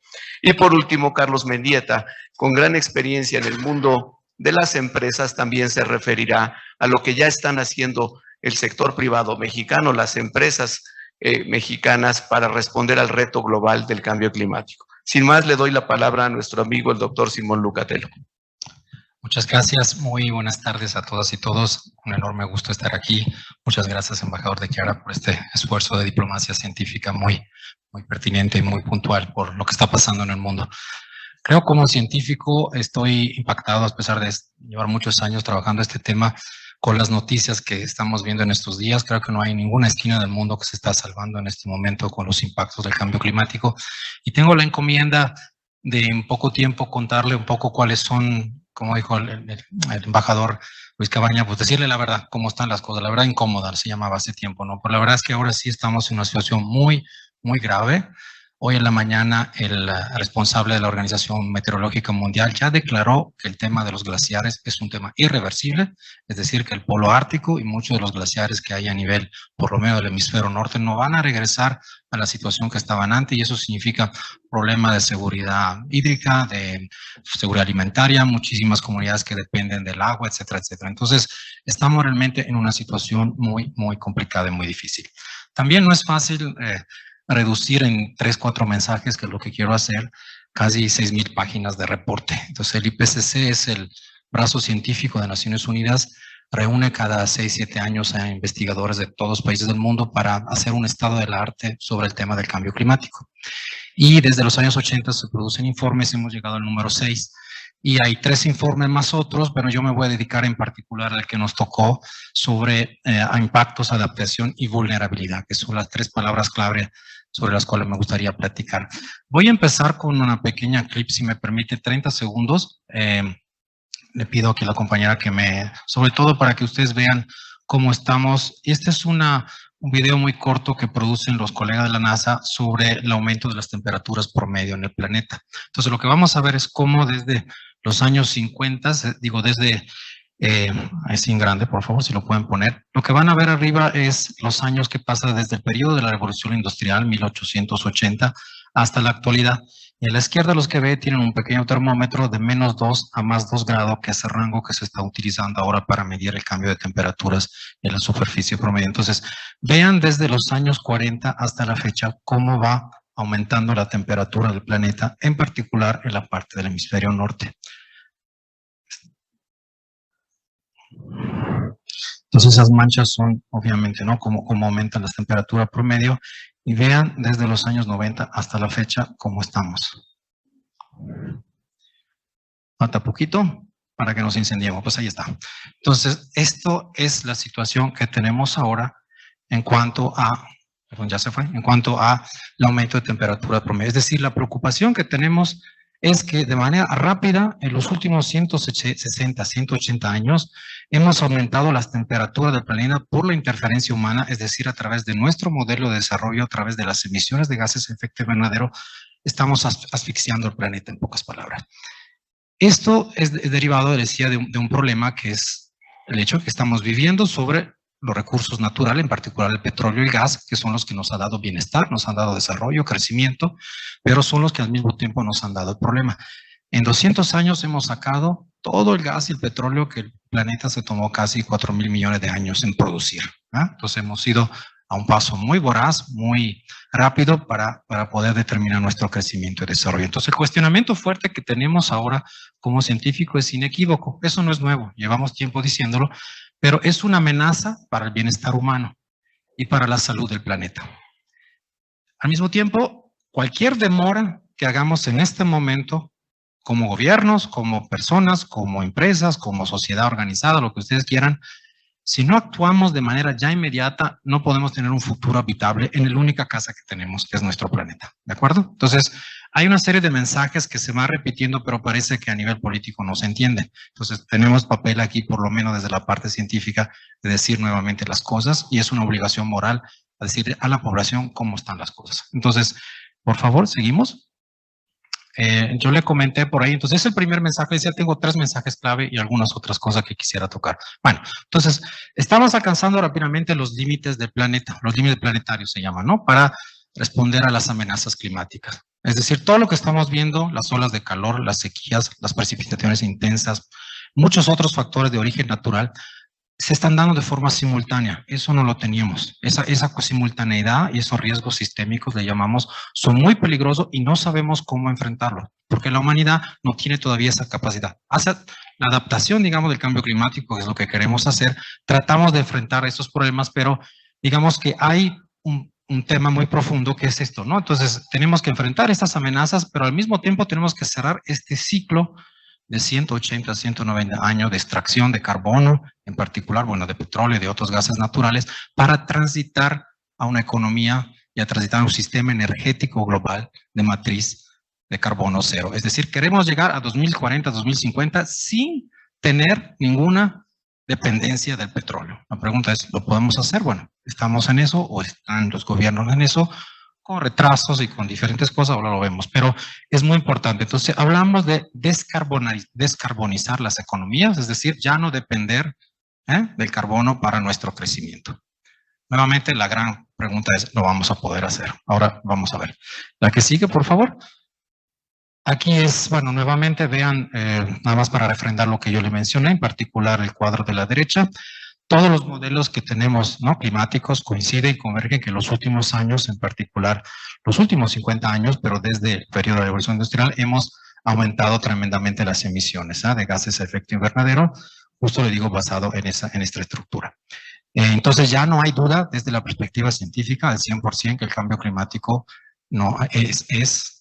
Y por último, Carlos Mendieta, con gran experiencia en el mundo de las empresas, también se referirá a lo que ya están haciendo el sector privado mexicano, las empresas mexicanas, para responder al reto global del cambio climático. Sin más, le doy la palabra a nuestro amigo, el doctor Simón Lucatello. Muchas gracias, muy buenas tardes a todas y todos. Un enorme gusto estar aquí. Muchas gracias, embajador de Chiara, por este esfuerzo de diplomacia científica muy pertinente y muy puntual por lo que está pasando en el mundo. Creo como científico estoy impactado, a pesar de llevar muchos años trabajando este tema, con las noticias que estamos viendo en estos días. Creo que no hay ninguna esquina del mundo que se está salvando en este momento con los impactos del cambio climático. Y tengo la encomienda de en poco tiempo contarle un poco cuáles son, como dijo el embajador Ruiz Cabaña, pues decirle la verdad, cómo están las cosas. La verdad incómoda se llamaba hace tiempo, ¿no? Pero la verdad es que ahora sí estamos en una situación muy grave. Hoy en la mañana el responsable de la Organización Meteorológica Mundial ya declaró que el tema de los glaciares es un tema irreversible, es decir, que el polo ártico y muchos de los glaciares que hay a nivel, por lo menos del hemisferio norte, no van a regresar a la situación que estaban antes, y eso significa problema de seguridad hídrica, de seguridad alimentaria, muchísimas comunidades que dependen del agua, etcétera, etcétera. Entonces, estamos realmente en una situación muy complicada y muy difícil. También no es fácil reducir en 3-4 mensajes, que es lo que quiero hacer, casi 6,000 páginas de reporte. Entonces el IPCC es el brazo científico de Naciones Unidas, reúne cada 6-7 años a investigadores de todos los países del mundo para hacer un estado del arte sobre el tema del cambio climático. Y desde los años 80 se producen informes, hemos llegado al número 6, y hay 3 informes más otros, pero yo me voy a dedicar en particular al que nos tocó sobre impactos, adaptación y vulnerabilidad, que son las 3 palabras clave sobre las cuales me gustaría platicar. Voy a empezar con una pequeña clip, si me permite, 30 segundos. Le pido aquí a la compañera que sobre todo para que ustedes vean cómo estamos. Este es un video muy corto que producen los colegas de la NASA sobre el aumento de las temperaturas promedio en el planeta. Entonces, lo que vamos a ver es cómo desde los años 50, así en grande, por favor, si lo pueden poner. Lo que van a ver arriba es los años que pasan desde el periodo de la Revolución Industrial, 1880, hasta la actualidad. Y a la izquierda los que ve tienen un pequeño termómetro de -2 a +2 grados, que es el rango que se está utilizando ahora para medir el cambio de temperaturas en la superficie promedio. Entonces, vean desde los años 40 hasta la fecha cómo va aumentando la temperatura del planeta, en particular en la parte del hemisferio norte. Entonces esas manchas son, obviamente, ¿no? Como aumentan las temperaturas promedio, y vean desde los años 90 hasta la fecha cómo estamos. Falta poquito para que nos incendiemos, pues ahí está. Entonces, esto es la situación que tenemos ahora en cuanto a, perdón, ya se fue, en cuanto a el aumento de temperatura promedio. Es decir, la preocupación que tenemos es que de manera rápida, en los últimos 160, 180 años, hemos aumentado las temperaturas del planeta por la interferencia humana, es decir, a través de nuestro modelo de desarrollo, a través de las emisiones de gases de efecto invernadero, estamos asfixiando el planeta, en pocas palabras. Esto es derivado, decía, de un problema que es el hecho de que estamos viviendo sobre los recursos naturales, en particular el petróleo y el gas, que son los que nos han dado bienestar, nos han dado desarrollo, crecimiento, pero son los que al mismo tiempo nos han dado el problema. En 200 años hemos sacado todo el gas y el petróleo que el planeta se tomó casi 4.000 millones de años en producir. Entonces hemos ido a un paso muy voraz, muy rápido para poder determinar nuestro crecimiento y desarrollo. Entonces el cuestionamiento fuerte que tenemos ahora como científico es inequívoco. Eso no es nuevo, llevamos tiempo diciéndolo, pero es una amenaza para el bienestar humano y para la salud del planeta. Al mismo tiempo, cualquier demora que hagamos en este momento, como gobiernos, como personas, como empresas, como sociedad organizada, lo que ustedes quieran, si no actuamos de manera ya inmediata, no podemos tener un futuro habitable en la única casa que tenemos, que es nuestro planeta. ¿De acuerdo? Entonces, hay una serie de mensajes que se van repitiendo, pero parece que a nivel político no se entienden. Entonces, tenemos papel aquí, por lo menos desde la parte científica, de decir nuevamente las cosas, y es una obligación moral a decirle a la población cómo están las cosas. Entonces, por favor, seguimos. Yo le comenté por ahí, entonces es el primer mensaje, decía, tengo 3 mensajes clave y algunas otras cosas que quisiera tocar. Bueno, entonces, estamos alcanzando rápidamente los límites del planeta, los límites planetarios se llaman, ¿no? Para responder a las amenazas climáticas. Es decir, todo lo que estamos viendo, las olas de calor, las sequías, las precipitaciones intensas, muchos otros factores de origen natural, se están dando de forma simultánea. Eso no lo teníamos. Esa simultaneidad y esos riesgos sistémicos, le llamamos, son muy peligrosos y no sabemos cómo enfrentarlos, porque la humanidad no tiene todavía esa capacidad. Hacia la adaptación, digamos, del cambio climático, que es lo que queremos hacer, tratamos de enfrentar esos problemas, pero digamos que hay un tema muy profundo que es esto, ¿no? Entonces, tenemos que enfrentar estas amenazas, pero al mismo tiempo tenemos que cerrar este ciclo de 180 a 190 años de extracción de carbono, en particular, bueno, de petróleo y de otros gases naturales, para transitar a una economía y a transitar a un sistema energético global de matriz de carbono cero. Es decir, queremos llegar a 2040, 2050 sin tener ninguna dependencia del petróleo. La pregunta es, ¿lo podemos hacer? Bueno, ¿estamos en eso o están los gobiernos en eso? Con retrasos y con diferentes cosas, ahora lo vemos, pero es muy importante. Entonces, hablamos de descarbonizar las economías, es decir, ya no depender del carbono para nuestro crecimiento. Nuevamente, la gran pregunta es, ¿lo vamos a poder hacer? Ahora vamos a ver. La que sigue, por favor. Aquí es, bueno, nuevamente vean, nada más para refrendar lo que yo le mencioné, en particular el cuadro de la derecha. Todos los modelos que tenemos, ¿no?, climáticos coinciden y convergen que en los últimos años, en particular los últimos 50 años, pero desde el periodo de la Revolución Industrial, hemos aumentado tremendamente las emisiones de gases de efecto invernadero, justo le digo basado en esta estructura. Entonces ya no hay duda desde la perspectiva científica al 100% que el cambio climático no es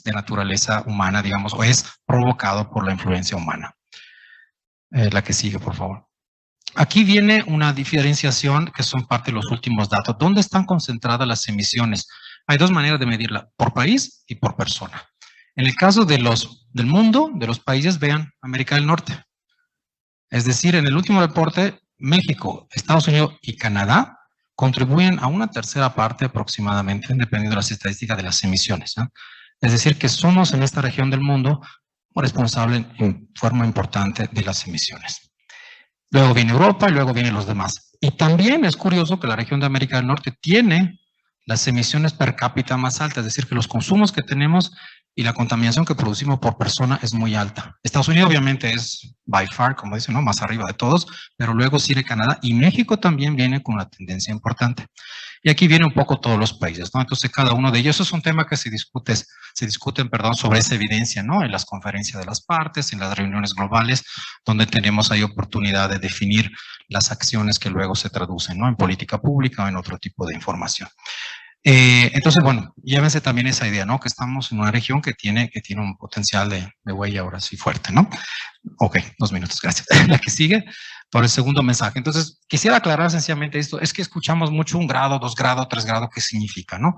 de naturaleza humana, digamos, o es provocado por la influencia humana. La que sigue, por favor. Aquí viene una diferenciación que son parte de los últimos datos. ¿Dónde están concentradas las emisiones? Hay 2 maneras de medirla, por país y por persona. En el caso de del mundo, de los países, vean América del Norte. Es decir, en el último reporte, México, Estados Unidos y Canadá contribuyen a una tercera parte aproximadamente, dependiendo de las estadísticas de las emisiones. Es decir, que somos en esta región del mundo responsables en forma importante de las emisiones. Luego viene Europa y luego vienen los demás. Y también es curioso que la región de América del Norte tiene las emisiones per cápita más altas, es decir, que los consumos que tenemos y la contaminación que producimos por persona es muy alta. Estados Unidos obviamente es by far, como dicen, ¿no?, más arriba de todos, pero luego sigue Canadá y México también viene con una tendencia importante. Y aquí vienen un poco todos los países, ¿no? Entonces cada uno de ellos, eso es un tema que se discuten, sobre esa evidencia, ¿no?, en las conferencias de las partes, en las reuniones globales, donde tenemos ahí oportunidad de definir las acciones que luego se traducen, ¿no?, en política pública o en otro tipo de información. Entonces, bueno, llévense también esa idea, ¿no? Que estamos en una región que tiene un potencial de huella ahora sí fuerte, ¿no? Ok, 2 minutos, gracias. La que sigue, por el segundo mensaje. Entonces, quisiera aclarar sencillamente esto. Es que escuchamos mucho 1 grado, 2 grados, 3 grados, ¿qué significa, no?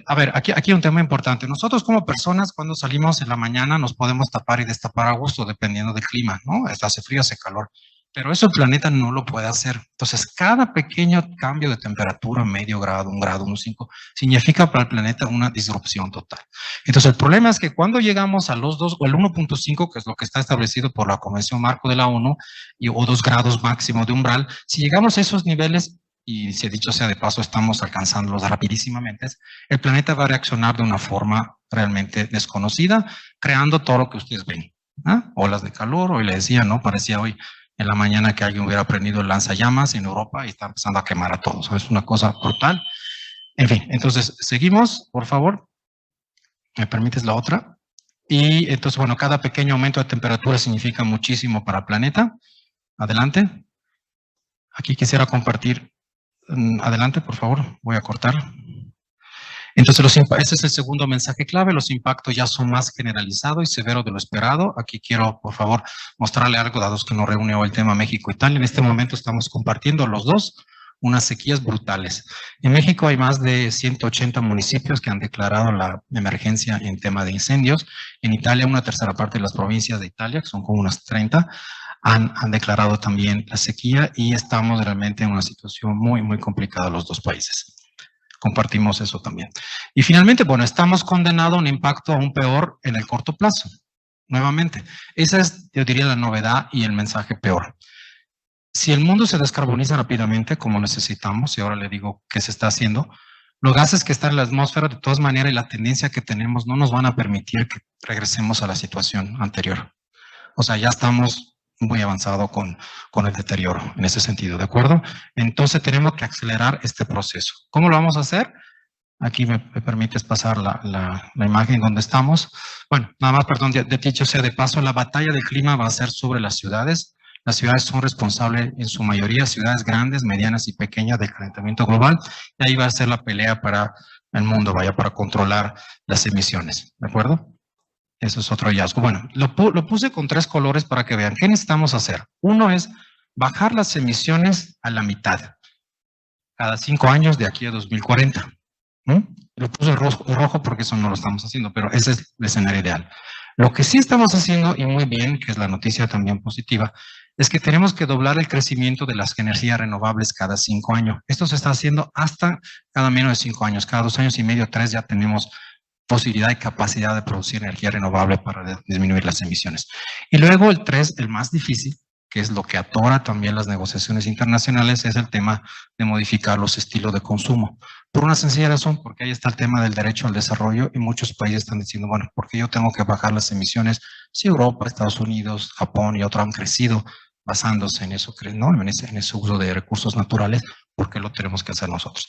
A ver, aquí hay un tema importante. Nosotros como personas, cuando salimos en la mañana, nos podemos tapar y destapar a gusto, dependiendo del clima, ¿no? Hace frío, hace calor. Pero eso el planeta no lo puede hacer. Entonces, cada pequeño cambio de temperatura, medio grado, 1 grdo, 1,5, significa para el planeta una disrupción total. Entonces, el problema es que cuando llegamos a los 2 o el 1,5, que es lo que está establecido por la Convención Marco de la ONU, o 2 grados máximo de umbral, si llegamos a esos niveles, y si dicho sea de paso, estamos alcanzándolos rapidísimamente, el planeta va a reaccionar de una forma realmente desconocida, creando todo lo que ustedes ven. Olas de calor, hoy le decía, ¿no? Parecía hoy en la mañana que alguien hubiera prendido el lanzallamas en Europa y está empezando a quemar a todos. Es una cosa brutal. En fin, entonces, seguimos, por favor. ¿Me permites la otra? Y entonces, bueno, cada pequeño aumento de temperatura significa muchísimo para el planeta. Adelante. Aquí quisiera compartir. Adelante, por favor. Voy a cortar. Entonces, ese es el segundo mensaje clave. Los impactos ya son más generalizados y severos de lo esperado. Aquí quiero, por favor, mostrarle algo, dados que nos reúne hoy el tema México-Italia. En este momento estamos compartiendo los dos unas sequías brutales. En México hay más de 180 municipios que han declarado la emergencia en tema de incendios. En Italia, 1/3 parte de las provincias de Italia, que son como unas 30, han declarado también la sequía y estamos realmente en una situación muy, muy complicada los dos países. Compartimos eso también. Y finalmente, bueno, estamos condenados a un impacto aún peor en el corto plazo. Nuevamente, esa es, yo diría, la novedad y el mensaje peor. Si el mundo se descarboniza rápidamente, como necesitamos, y ahora le digo qué se está haciendo, los gases que están en la atmósfera, de todas maneras, y la tendencia que tenemos, no nos van a permitir que regresemos a la situación anterior. O sea, ya estamos muy avanzado con el deterioro en ese sentido, ¿de acuerdo? Entonces tenemos que acelerar este proceso. ¿Cómo lo vamos a hacer? Aquí me permites pasar la imagen donde estamos. Bueno, nada más, perdón, de dicho sea de paso, la batalla del clima va a ser sobre las ciudades. Las ciudades son responsables en su mayoría, ciudades grandes, medianas y pequeñas del calentamiento global. Y ahí va a ser la pelea para el mundo, para controlar las emisiones, ¿de acuerdo? Eso es otro hallazgo. Bueno, lo puse con 3 colores para que vean qué necesitamos hacer. Uno es bajar las emisiones a la mitad, cada 5 años de aquí a 2040. Lo puse rojo porque eso no lo estamos haciendo, pero ese es el escenario ideal. Lo que sí estamos haciendo, y muy bien, que es la noticia también positiva, es que tenemos que doblar el crecimiento de las energías renovables cada 5 años. Esto se está haciendo hasta cada menos de 5 años. Cada 2 años y medio, 3, ya tenemos posibilidad y capacidad de producir energía renovable para disminuir las emisiones. Y luego el 3, el más difícil, que es lo que atora también las negociaciones internacionales, es el tema de modificar los estilos de consumo. Por una sencilla razón, porque ahí está el tema del derecho al desarrollo y muchos países están diciendo, bueno, ¿por qué yo tengo que bajar las emisiones? Si Europa, Estados Unidos, Japón y otros han crecido basándose en eso, ¿no? en ese uso de recursos naturales, ¿por qué lo tenemos que hacer nosotros?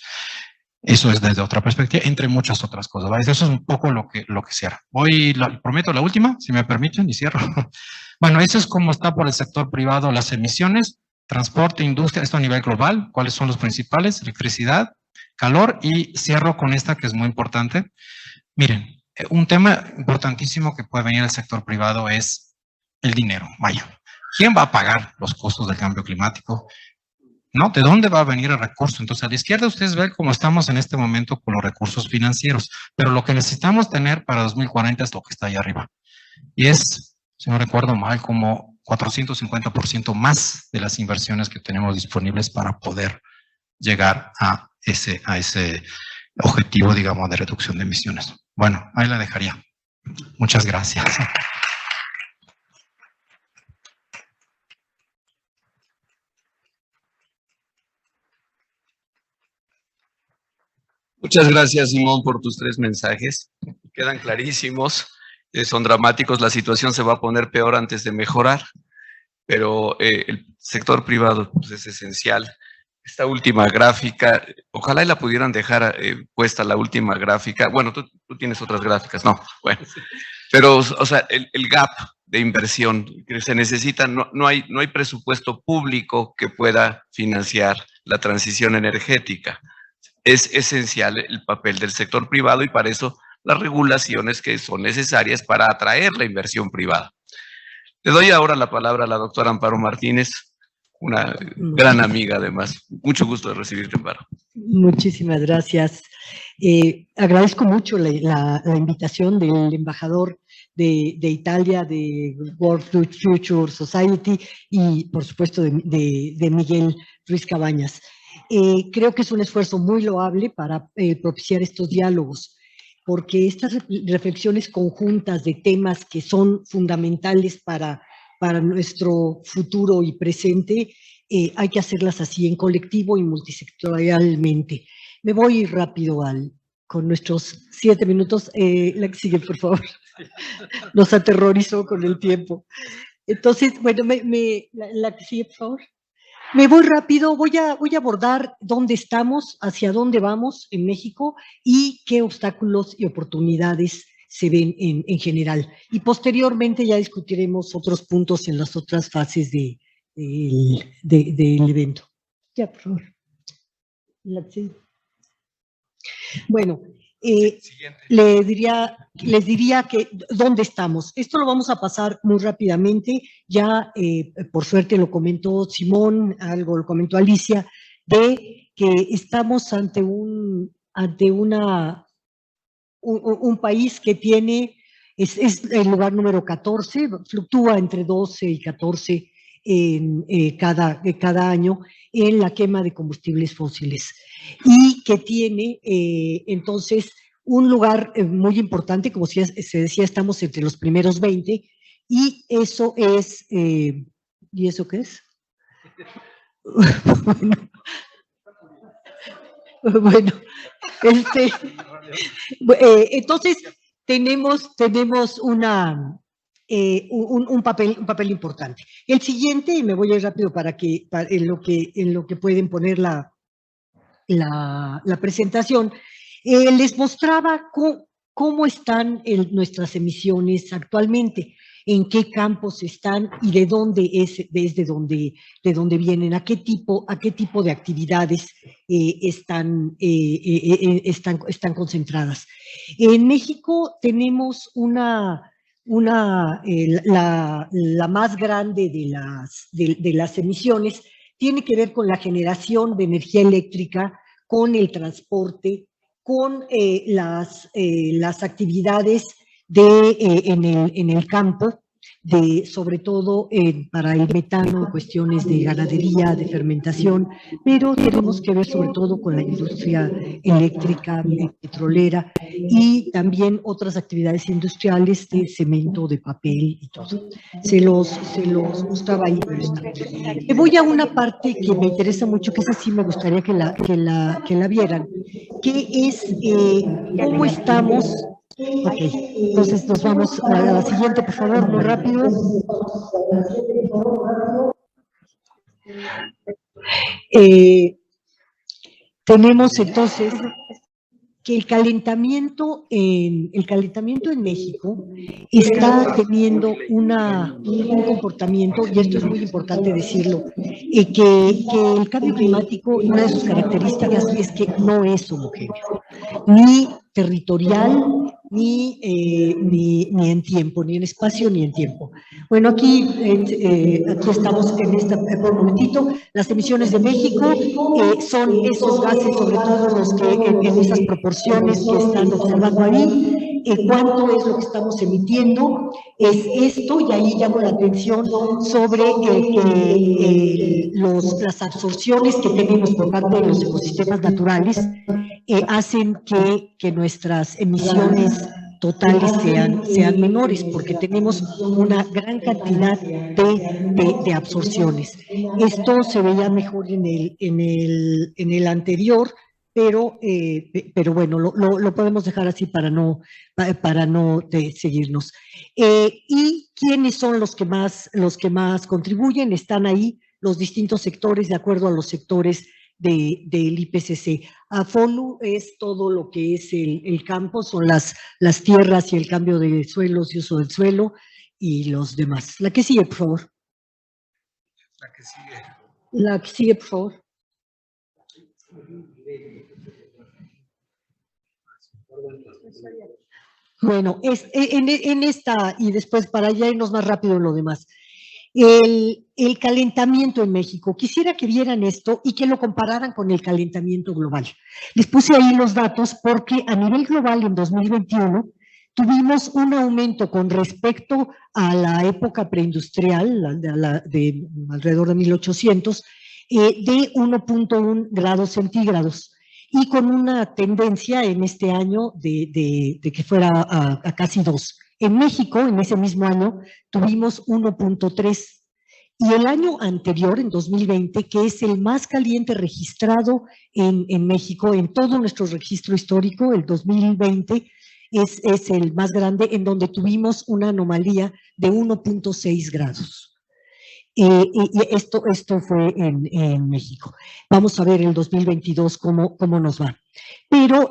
Eso es desde otra perspectiva, entre muchas otras cosas, ¿vale? Eso es un poco lo que cierra. Hoy prometo la última, si me permiten, y cierro. Bueno, eso es como está por el sector privado las emisiones, transporte, industria, esto a nivel global, cuáles son los principales, electricidad, calor, y cierro con esta que es muy importante. Miren, un tema importantísimo que puede venir del sector privado es el dinero. Vaya, ¿quién va a pagar los costos del cambio climático? ¿No? ¿De dónde va a venir el recurso? Entonces, a la izquierda ustedes ven cómo estamos en este momento con los recursos financieros, pero lo que necesitamos tener para 2040 es lo que está ahí arriba. Y es, si no recuerdo mal, como 450% más de las inversiones que tenemos disponibles para poder llegar a ese objetivo, digamos, de reducción de emisiones. Bueno, ahí la dejaría. Muchas gracias. Muchas gracias, Simón, por tus 3 mensajes. Quedan clarísimos, son dramáticos, la situación se va a poner peor antes de mejorar, pero el sector privado pues, es esencial. Esta última gráfica, ojalá y la pudieran dejar puesta la última gráfica. Bueno, tú tienes otras gráficas, no, bueno. Pero, o sea, el gap de inversión que se necesita, no hay presupuesto público que pueda financiar la transición energética. es esencial el papel del sector privado y para eso las regulaciones que son necesarias para atraer la inversión privada. Le doy ahora la palabra a la doctora Amparo Martínez, una gran amiga además. Mucho gusto de recibirte, Amparo. Muchísimas gracias. Agradezco mucho la invitación del embajador de Italia, de World Future Society y, por supuesto, de Miguel Ruiz Cabañas. Creo que es un esfuerzo muy loable para propiciar estos diálogos, porque estas reflexiones conjuntas de temas que son fundamentales para nuestro futuro y presente, hay que hacerlas así en colectivo y multisectorialmente. Me voy rápido con nuestros 7 minutos. La que sigue, por favor. Nos aterrorizó con el tiempo. Entonces, bueno, la que sigue, por favor. Me voy rápido, voy a abordar dónde estamos, hacia dónde vamos en México y qué obstáculos y oportunidades se ven en general. Y posteriormente ya discutiremos otros puntos en las otras fases del evento. Ya, por favor. Bueno, les diría que dónde estamos. Esto lo vamos a pasar muy rápidamente. Ya, por suerte, lo comentó Simón, algo lo comentó Alicia, de que estamos ante un país que tiene, es el lugar número 14, fluctúa entre 12 y 14 cada año en la quema de combustibles fósiles y que tiene entonces un lugar muy importante, como se decía, estamos entre los primeros 20 y eso es, ¿y eso qué es? Bueno, entonces tenemos un papel importante. El siguiente, y me voy a ir rápido en lo que pueden poner la presentación, les mostraba cómo están nuestras emisiones actualmente, en qué campos están y de dónde vienen, a qué tipo de actividades están concentradas. En México tenemos la más grande de las emisiones, tiene que ver con la generación de energía eléctrica, con el transporte, con las actividades en el campo, sobre todo para el metano, cuestiones de ganadería, de fermentación, pero tenemos que ver sobre todo con la industria eléctrica, petrolera y también otras actividades industriales de cemento, de papel y todo. Se los mostraba ahí, pero está. Me voy a una parte que me interesa mucho, que esa sí me gustaría que la vieran, que es cómo estamos. Ok, entonces nos vamos a la siguiente, por favor, muy rápido. Tenemos entonces que el calentamiento en México está teniendo un comportamiento, y esto es muy importante decirlo, que el cambio climático, una de sus características es que no es homogéneo, ni territorial, ni en tiempo, ni en espacio, ni en tiempo. Bueno, aquí estamos en por un momentito. Las emisiones de México son esos gases, sobre todo los que en esas proporciones que están observando ahí. ¿Cuánto es lo que estamos emitiendo? Es esto, y ahí llamo la atención sobre las absorciones que tenemos por parte de los ecosistemas naturales hacen que nuestras emisiones totales sean menores, porque tenemos una gran cantidad de absorciones. Esto se veía mejor en el anterior, pero bueno, lo podemos dejar así para no seguirnos. ¿Y quiénes son los que más contribuyen? Están ahí los distintos sectores, de acuerdo a los sectores del IPCC. AFOLU es todo lo que es el campo, son las tierras y el cambio de suelos y uso del suelo y los demás. La que sigue, por favor. La que sigue, por favor. Bueno, en esta, y después para ya irnos más rápido en lo demás, el calentamiento en México. Quisiera que vieran esto y que lo compararan con el calentamiento global. Les puse ahí los datos porque a nivel global en 2021 tuvimos un aumento con respecto a la época preindustrial, de alrededor de 1800, de 1.1 grados centígrados. Y con una tendencia en este año de que fuera a casi 2. En México, en ese mismo año, tuvimos 1.3. Y el año anterior, en 2020, que es el más caliente registrado en México, en todo nuestro registro histórico, el 2020 es el más grande, en donde tuvimos una anomalía de 1.6 grados. Y esto fue en México. Vamos a ver el 2022 cómo nos va. Pero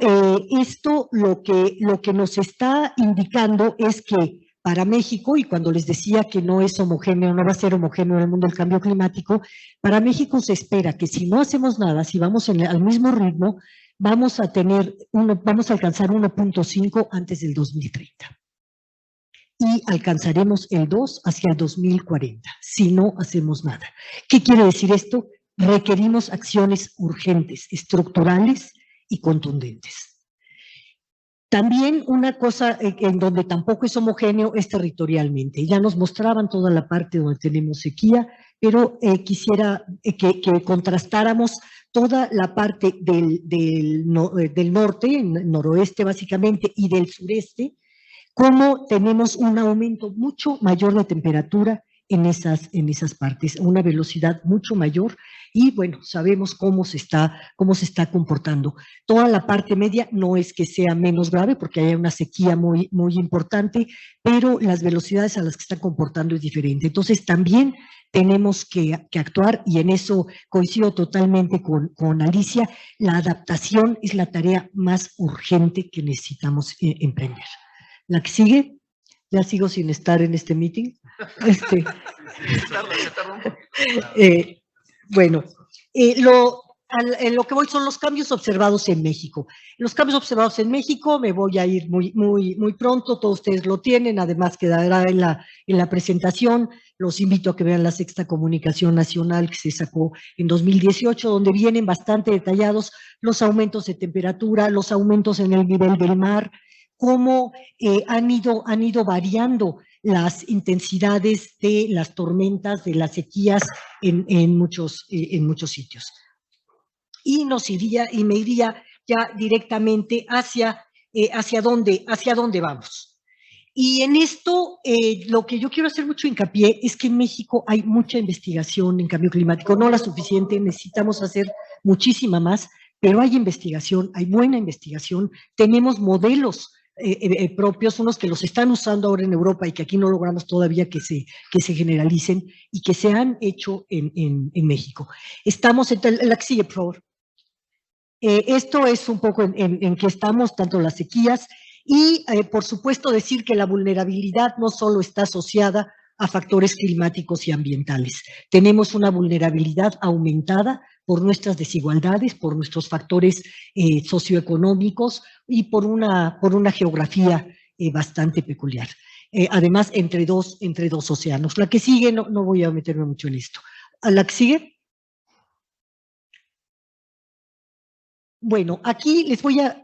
esto lo que nos está indicando es que para México, y cuando les decía que no es homogéneo, no va a ser homogéneo en el mundo del cambio climático, para México se espera que si no hacemos nada, si vamos al mismo ritmo, vamos a alcanzar 1.5 antes del 2030. Y alcanzaremos el 2 hacia el 2040, si no hacemos nada. ¿Qué quiere decir esto? Requerimos acciones urgentes, estructurales y contundentes. También una cosa en donde tampoco es homogéneo es territorialmente. Ya nos mostraban toda la parte donde tenemos sequía, pero quisiera que contrastáramos toda la parte del norte, noroeste básicamente, y del sureste, cómo tenemos un aumento mucho mayor de temperatura en esas partes, a una velocidad mucho mayor, y bueno, sabemos cómo se está comportando. Toda la parte media no es que sea menos grave, porque hay una sequía muy, muy importante, pero las velocidades a las que están comportando es diferente. Entonces también tenemos que actuar, y en eso coincido totalmente con Alicia, la adaptación es la tarea más urgente que necesitamos emprender. La que sigue, ya sigo sin estar en este meeting. Bueno, lo que voy son los cambios observados en México. Los cambios observados en México, me voy a ir muy pronto, todos ustedes lo tienen, además quedará en la presentación. Los invito a que vean la sexta comunicación nacional que se sacó en 2018, donde vienen bastante detallados los aumentos de temperatura, los aumentos en el nivel del mar, cómo han ido variando las intensidades de las tormentas, de las sequías en muchos sitios. Y me iría ya directamente hacia dónde vamos. Y en esto, lo que yo quiero hacer mucho hincapié es que en México hay mucha investigación en cambio climático, no la suficiente, necesitamos hacer muchísima más, pero hay investigación, hay buena investigación, tenemos modelos propios, unos que los están usando ahora en Europa y que aquí no logramos todavía que se generalicen y que se han hecho en México. Estamos en la que sigue, por favor. Esto es un poco en que estamos, tanto las sequías y, por supuesto, decir que la vulnerabilidad no solo está asociada a factores climáticos y ambientales. Tenemos una vulnerabilidad aumentada por nuestras desigualdades, por nuestros factores socioeconómicos y por una geografía bastante peculiar. Además, entre dos océanos. La que sigue, no voy a meterme mucho en esto. ¿A la que sigue? Bueno, aquí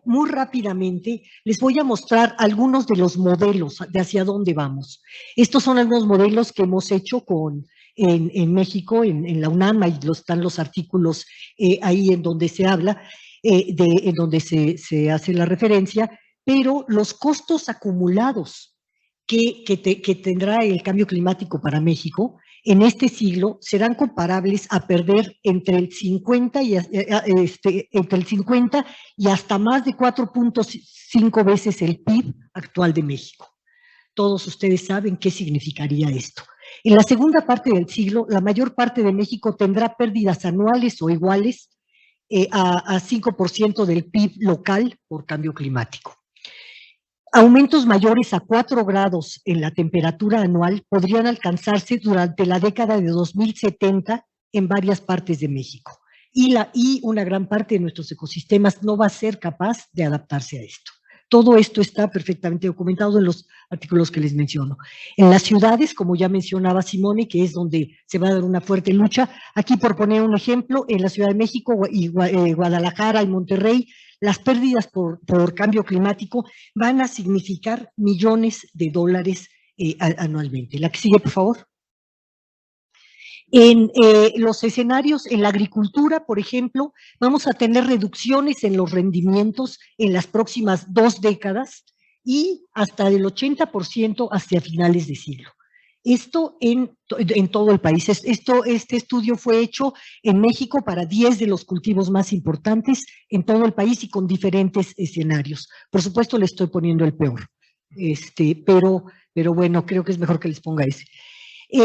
muy rápidamente, les voy a mostrar algunos de los modelos de hacia dónde vamos. Estos son algunos modelos que hemos hecho en México, en la UNAM, ahí están los artículos ahí en donde se habla, en donde se hace la referencia, pero los costos acumulados que tendrá el cambio climático para México en este siglo serán comparables a perder entre el 50 y hasta más de 4.5 veces el PIB actual de México. Todos ustedes saben qué significaría esto. En la segunda parte del siglo, la mayor parte de México tendrá pérdidas anuales o iguales a 5% del PIB local por cambio climático. Aumentos mayores a 4 grados en la temperatura anual podrían alcanzarse durante la década de 2070 en varias partes de México. Y una gran parte de nuestros ecosistemas no va a ser capaz de adaptarse a esto. Todo esto está perfectamente documentado en los artículos que les menciono. En las ciudades, como ya mencionaba Simone, que es donde se va a dar una fuerte lucha, aquí por poner un ejemplo, en la Ciudad de México y Guadalajara y Monterrey, las pérdidas por cambio climático van a significar millones de dólares anualmente. La que sigue, por favor. En los escenarios, en la agricultura, por ejemplo, vamos a tener reducciones en los rendimientos en las próximas 2 décadas y hasta del 80% hacia finales de siglo. Esto en todo el país. Este estudio fue hecho en México para 10 de los cultivos más importantes en todo el país y con diferentes escenarios. Por supuesto, le estoy poniendo el peor, pero bueno, creo que es mejor que les ponga ese.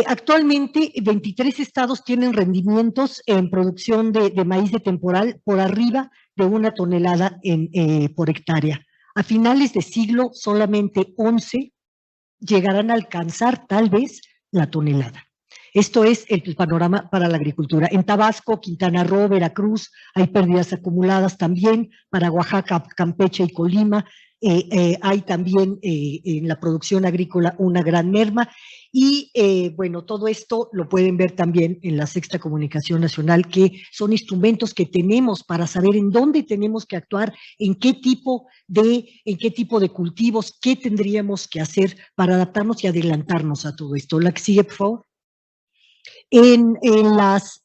Actualmente, 23 estados tienen rendimientos en producción de maíz de temporal por arriba de 1 tonelada por hectárea. A finales de siglo, solamente 11 llegarán a alcanzar tal vez la tonelada. Esto es el panorama para la agricultura. En Tabasco, Quintana Roo, Veracruz, hay pérdidas acumuladas también. Para Oaxaca, Campeche y Colima, hay también en la producción agrícola una gran merma. Y bueno, todo esto lo pueden ver también en la Sexta Comunicación Nacional, que son instrumentos que tenemos para saber en dónde tenemos que actuar, en qué tipo de cultivos, qué tendríamos que hacer para adaptarnos y adelantarnos a todo esto. La que sigue, por favor. En las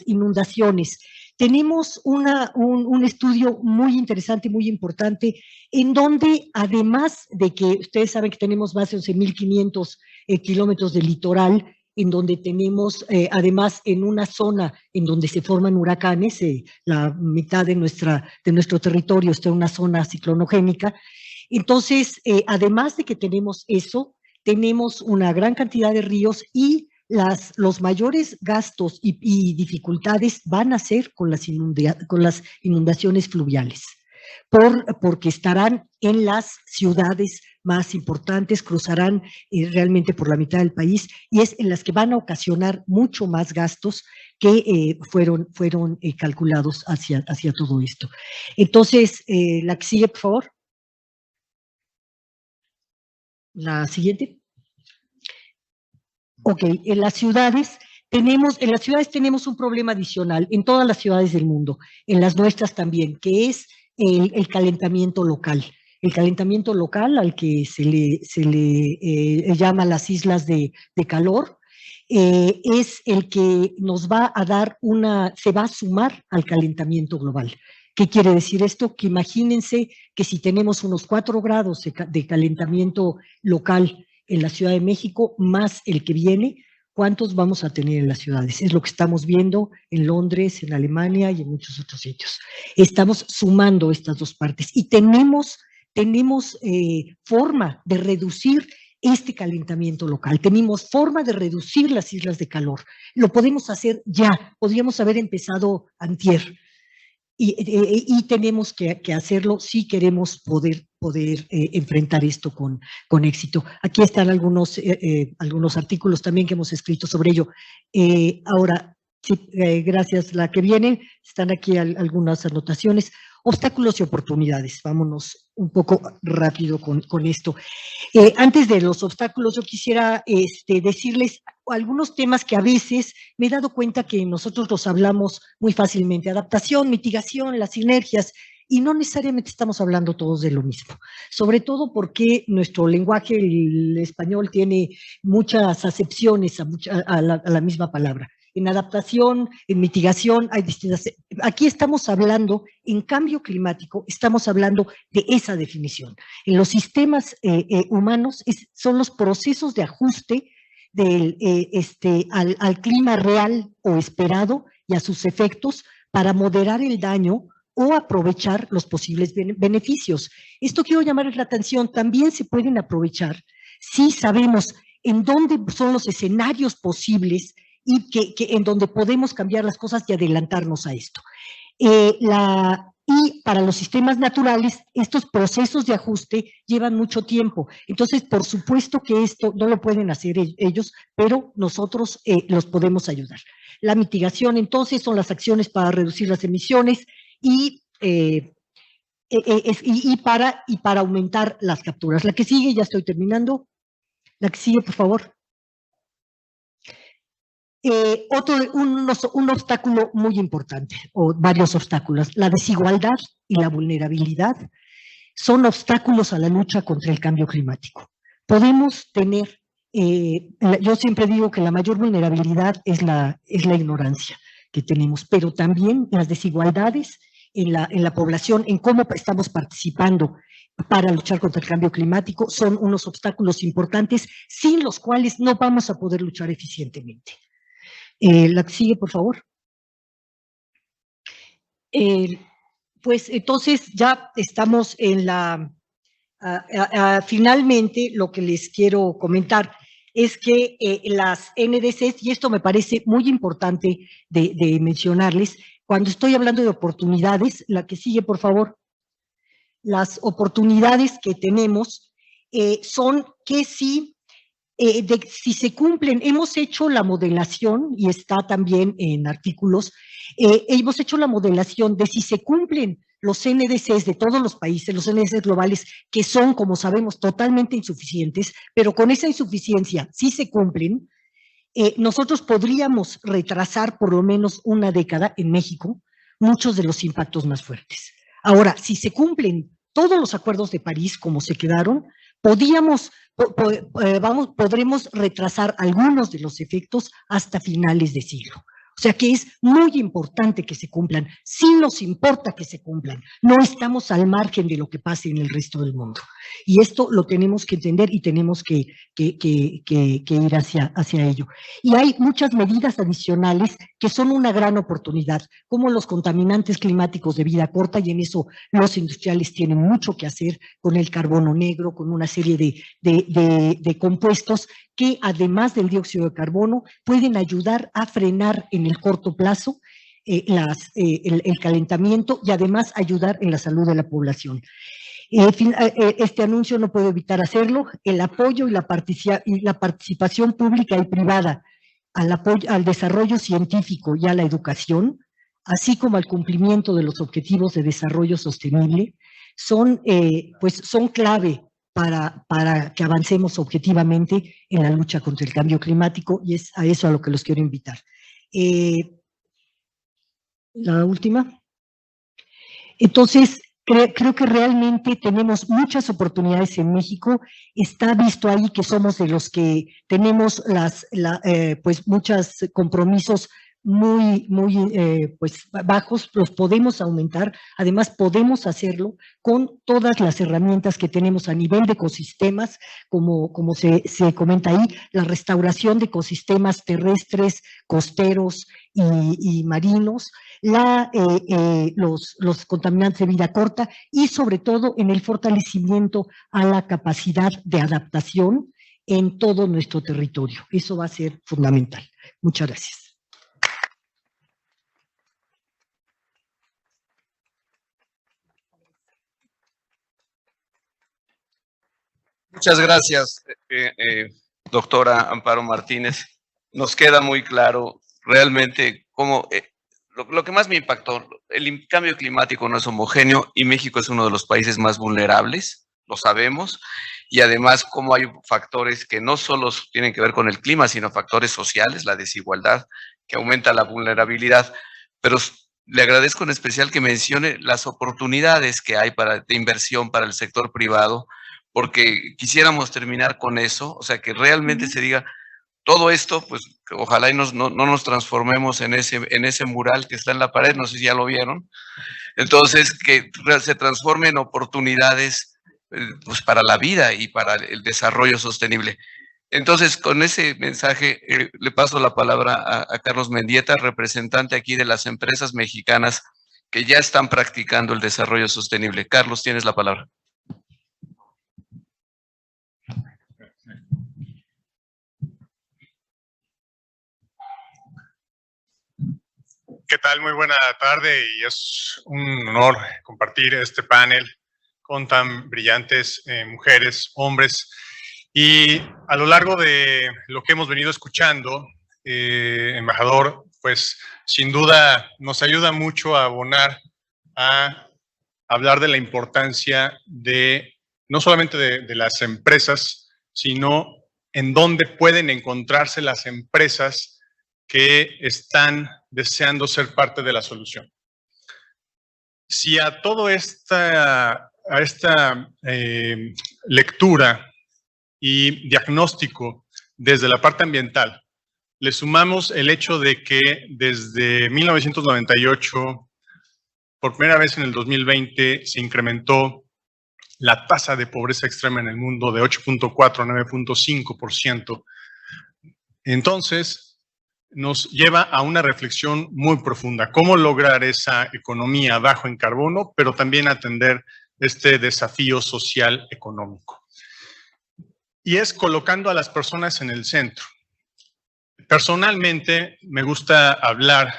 inundaciones. Tenemos un estudio muy interesante, muy importante, en donde además de que ustedes saben que tenemos más de 11.500 kilómetros de litoral, en donde tenemos además en una zona en donde se forman huracanes, la mitad de nuestro territorio está en una zona ciclonogénica. Entonces, además de que tenemos eso, tenemos una gran cantidad de ríos y los mayores gastos y dificultades van a ser con las inundaciones fluviales, porque estarán en las ciudades más importantes, cruzarán realmente por la mitad del país y es en las que van a ocasionar mucho más gastos que fueron calculados hacia todo esto. Entonces, la que sigue, por favor. La siguiente. Ok, en las ciudades tenemos un problema adicional, en todas las ciudades del mundo, en las nuestras también, que es el calentamiento local. El calentamiento local, al que se le llama las islas de calor, es el que nos va a dar se va a sumar al calentamiento global. ¿Qué quiere decir esto? Que imagínense que si tenemos unos 4 grados de calentamiento local en la Ciudad de México, más el que viene, ¿cuántos vamos a tener en las ciudades? Es lo que estamos viendo en Londres, en Alemania y en muchos otros sitios. Estamos sumando estas dos partes y tenemos forma de reducir este calentamiento local. Tenemos forma de reducir las islas de calor. Lo podemos hacer ya, podríamos haber empezado antier. Y tenemos que hacerlo si queremos poder enfrentar esto con éxito. Aquí están algunos artículos también que hemos escrito sobre ello. Ahora, sí, gracias. La que viene, están aquí algunas anotaciones. Obstáculos y oportunidades. Vámonos un poco rápido con esto. Antes de los obstáculos, yo quisiera decirles algunos temas que a veces me he dado cuenta que nosotros los hablamos muy fácilmente. Adaptación, mitigación, las sinergias, y no necesariamente estamos hablando todos de lo mismo. Sobre todo porque nuestro lenguaje, el español, tiene muchas acepciones a la misma palabra. En adaptación, en mitigación, hay distintas. Aquí estamos hablando, en cambio climático, estamos hablando de esa definición. En los sistemas humanos son los procesos de ajuste al clima real o esperado y a sus efectos para moderar el daño o aprovechar los posibles beneficios. Esto quiero llamarles la atención, también se pueden aprovechar si sabemos en dónde son los escenarios posibles y en donde podemos cambiar las cosas y adelantarnos a esto. Y para los sistemas naturales, estos procesos de ajuste llevan mucho tiempo. Entonces, por supuesto que esto no lo pueden hacer ellos, pero nosotros los podemos ayudar. La mitigación, entonces, son las acciones para reducir las emisiones y y para aumentar las capturas. La que sigue, ya estoy terminando. La que sigue, por favor. Un obstáculo muy importante, o varios obstáculos, la desigualdad y la vulnerabilidad son obstáculos a la lucha contra el cambio climático. Podemos tener, yo siempre digo que la mayor vulnerabilidad es la ignorancia que tenemos, pero también las desigualdades en la población, en cómo estamos participando para luchar contra el cambio climático, son unos obstáculos importantes sin los cuales no vamos a poder luchar eficientemente. La que sigue, por favor. Pues entonces ya estamos en finalmente lo que les quiero comentar es que las NDCs, y esto me parece muy importante de mencionarles, cuando estoy hablando de oportunidades, la que sigue, por favor, las oportunidades que tenemos son que si se cumplen, hemos hecho la modelación, y está también en artículos, hemos hecho la modelación de si se cumplen los NDCs de todos los países, los NDCs globales, que son, como sabemos, totalmente insuficientes, pero con esa insuficiencia, si se cumplen, nosotros podríamos retrasar por lo menos una década en México muchos de los impactos más fuertes. Ahora, si se cumplen todos los acuerdos de París como se quedaron, podremos retrasar algunos de los efectos hasta finales de siglo. O sea que es muy importante que se cumplan. Sí nos importa que se cumplan. No estamos al margen de lo que pase en el resto del mundo. Y esto lo tenemos que entender y tenemos que ir hacia ello. Y hay muchas medidas adicionales que son una gran oportunidad, como los contaminantes climáticos de vida corta, y en eso los industriales tienen mucho que hacer con el carbono negro, con una serie de compuestos que además del dióxido de carbono pueden ayudar a frenar en el corto plazo el calentamiento y además ayudar en la salud de la población. Este anuncio no puedo evitar hacerlo, el apoyo y la participación pública y privada al desarrollo científico y a la educación, así como al cumplimiento de los objetivos de desarrollo sostenible, son clave para que avancemos objetivamente en la lucha contra el cambio climático, y es a eso a lo que los quiero invitar. La última. Entonces, creo que realmente tenemos muchas oportunidades en México. Está visto ahí que somos de los que tenemos muchos compromisos muy bajos, los podemos aumentar. Además, podemos hacerlo con todas las herramientas que tenemos a nivel de ecosistemas, como se comenta ahí, la restauración de ecosistemas terrestres, costeros y marinos, los contaminantes de vida corta, y sobre todo en el fortalecimiento a la capacidad de adaptación en todo nuestro territorio. Eso va a ser fundamental. Muchas gracias. Muchas gracias, doctora Amparo Martínez. Nos queda muy claro realmente cómo, lo que más me impactó, el cambio climático no es homogéneo y México es uno de los países más vulnerables, lo sabemos, y además cómo hay factores que no solo tienen que ver con el clima, sino factores sociales, la desigualdad, que aumenta la vulnerabilidad, pero le agradezco en especial que mencione las oportunidades que hay de inversión para el sector privado, porque quisiéramos terminar con eso, o sea, que realmente se diga, todo esto, pues ojalá y no nos transformemos en ese mural que está en la pared, no sé si ya lo vieron, entonces que se transforme en oportunidades pues para la vida y para el desarrollo sostenible. Entonces, con ese mensaje, le paso la palabra a Carlos Mendieta, representante aquí de las empresas mexicanas que ya están practicando el desarrollo sostenible. Carlos, tienes la palabra. ¿Qué tal? Muy buena tarde, y es un honor compartir este panel con tan brillantes mujeres, hombres. Y a lo largo de lo que hemos venido escuchando, embajador, pues sin duda nos ayuda mucho a abonar a hablar de la importancia de, no solamente de las empresas, sino en dónde pueden encontrarse las empresas que están deseando ser parte de la solución. Si a toda esta lectura y diagnóstico desde la parte ambiental, le sumamos el hecho de que desde 1998, por primera vez en el 2020, se incrementó la tasa de pobreza extrema en el mundo de 8.4 a 9.5%. Entonces, nos lleva a una reflexión muy profunda. ¿Cómo lograr esa economía bajo en carbono, pero también atender este desafío social económico? Y es colocando a las personas en el centro. Personalmente, me gusta hablar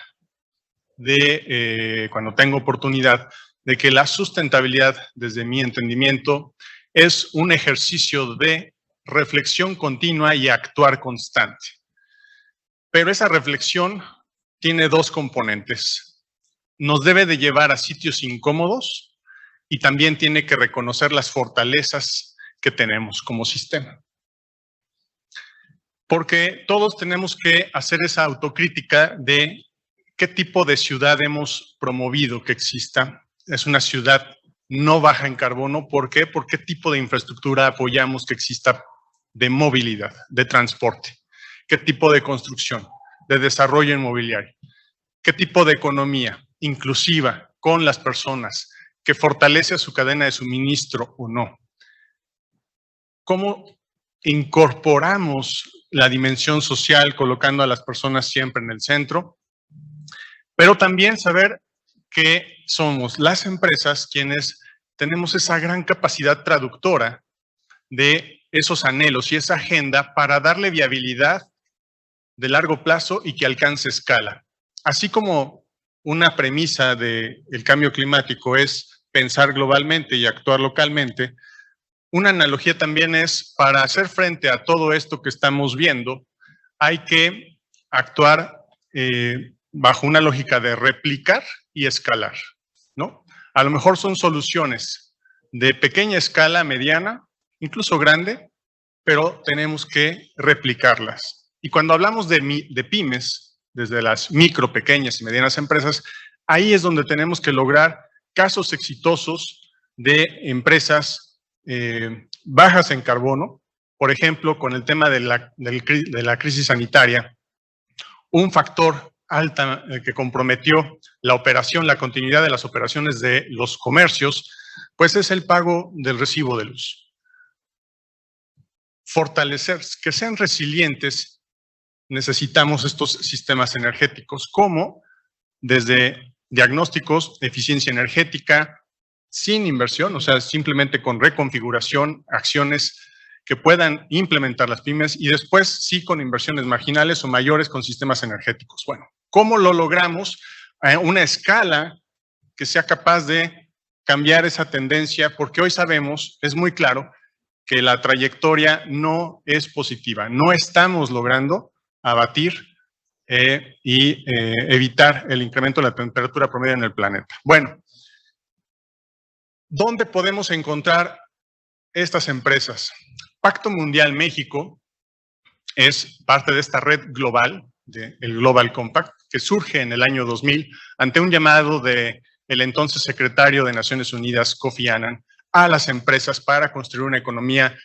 de, cuando tengo oportunidad, de que la sustentabilidad, desde mi entendimiento, es un ejercicio de reflexión continua y actuar constante. Pero esa reflexión tiene dos componentes. Nos debe de llevar a sitios incómodos y también tiene que reconocer las fortalezas que tenemos como sistema. Porque todos tenemos que hacer esa autocrítica de qué tipo de ciudad hemos promovido que exista. Es una ciudad no baja en carbono. ¿Por qué? ¿Por qué tipo de infraestructura apoyamos que exista de movilidad, de transporte? ¿Qué tipo de construcción, de desarrollo inmobiliario? ¿Qué tipo de economía inclusiva con las personas que fortalece a su cadena de suministro o no? ¿Cómo incorporamos la dimensión social colocando a las personas siempre en el centro? Pero también saber que somos las empresas quienes tenemos esa gran capacidad traductora de esos anhelos y esa agenda para darle viabilidad de largo plazo y que alcance escala. Así como una premisa del cambio climático es pensar globalmente y actuar localmente, una analogía también es, para hacer frente a todo esto que estamos viendo, hay que actuar bajo una lógica de replicar y escalar, ¿no? A lo mejor son soluciones de pequeña escala, mediana, incluso grande, pero tenemos que replicarlas. Y cuando hablamos de pymes, desde las micro, pequeñas y medianas empresas, ahí es donde tenemos que lograr casos exitosos de empresas bajas en carbono. Por ejemplo, con el tema de la crisis sanitaria, un factor alta que comprometió la operación, la continuidad de las operaciones de los comercios, pues es el pago del recibo de luz. Fortalecer, que sean resilientes, necesitamos estos sistemas energéticos, como desde diagnósticos, eficiencia energética, sin inversión, o sea, simplemente con reconfiguración, acciones que puedan implementar las pymes, y después sí con inversiones marginales o mayores con sistemas energéticos. Bueno, ¿cómo lo logramos a una escala que sea capaz de cambiar esa tendencia? Porque hoy sabemos, es muy claro, que la trayectoria no es positiva. No estamos logrando abatir y evitar el incremento de la temperatura promedio en el planeta. Bueno, ¿dónde podemos encontrar estas empresas? Pacto Mundial México es parte de esta red global, el Global Compact, que surge en el año 2000 ante un llamado del entonces secretario de Naciones Unidas, Kofi Annan, a las empresas para construir una economía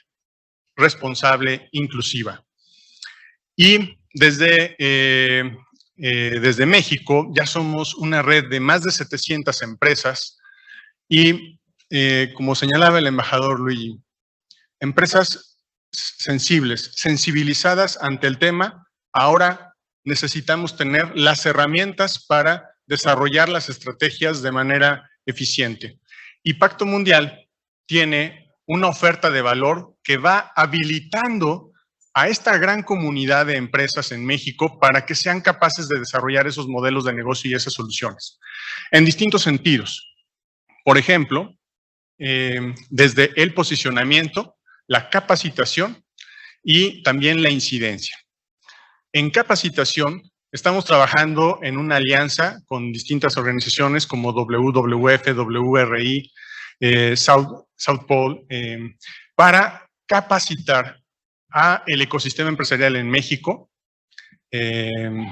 responsable, inclusiva. Y desde México ya somos una red de más de 700 empresas y, como señalaba el embajador Luigi, empresas sensibles, sensibilizadas ante el tema. Ahora necesitamos tener las herramientas para desarrollar las estrategias de manera eficiente. Y Pacto Mundial tiene una oferta de valor que va habilitando a esta gran comunidad de empresas en México para que sean capaces de desarrollar esos modelos de negocio y esas soluciones en distintos sentidos. Por ejemplo, desde el posicionamiento, la capacitación y también la incidencia. En capacitación, estamos trabajando en una alianza con distintas organizaciones como WWF, WRI, South Pole, para capacitar a el ecosistema empresarial en México, de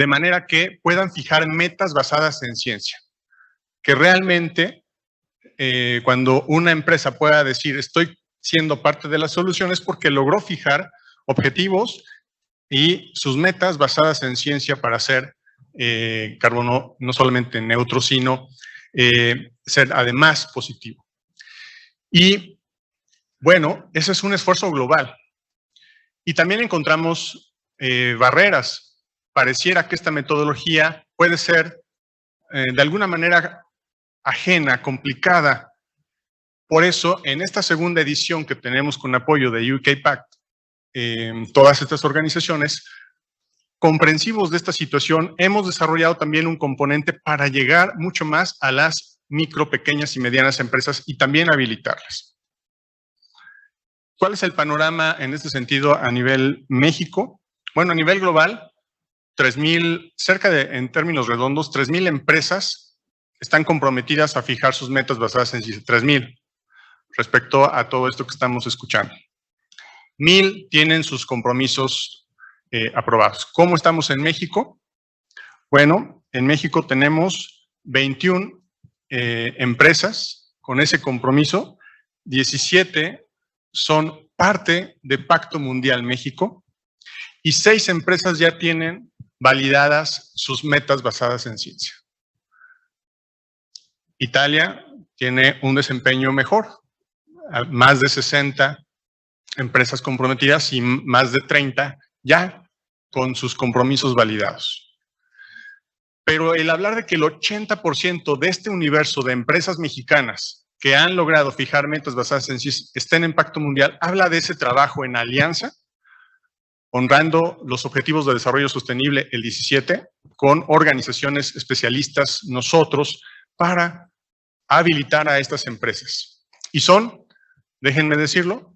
manera que puedan fijar metas basadas en ciencia. Que realmente, cuando una empresa pueda decir estoy siendo parte de la solución, es porque logró fijar objetivos y sus metas basadas en ciencia para ser carbono no solamente neutro, sino ser además positivo. Y bueno, ese es un esfuerzo global. Y también encontramos barreras. Pareciera que esta metodología puede ser de alguna manera ajena, complicada. Por eso, en esta segunda edición que tenemos con apoyo de UK Pact, todas estas organizaciones, comprensivos de esta situación, hemos desarrollado también un componente para llegar mucho más a las micro, pequeñas y medianas empresas y también habilitarlas. ¿Cuál es el panorama en este sentido a nivel México? Bueno, a nivel global, 3,000, en términos redondos, 3,000 empresas están comprometidas a fijar sus metas basadas en 3,000 respecto a todo esto que estamos escuchando. 1,000 tienen sus compromisos aprobados. ¿Cómo estamos en México? Bueno, en México tenemos 21 empresas con ese compromiso, 17 son parte de Pacto Mundial México y 6 empresas ya tienen validadas sus metas basadas en ciencia. Italia tiene un desempeño mejor, más de 60 empresas comprometidas y más de 30 ya con sus compromisos validados. Pero el hablar de que el 80% de este universo de empresas mexicanas que han logrado fijar metas basadas en ciencia estén en Pacto Mundial, habla de ese trabajo en alianza, honrando los Objetivos de Desarrollo Sostenible, el 17, con organizaciones especialistas, nosotros, para habilitar a estas empresas. Y son, déjenme decirlo,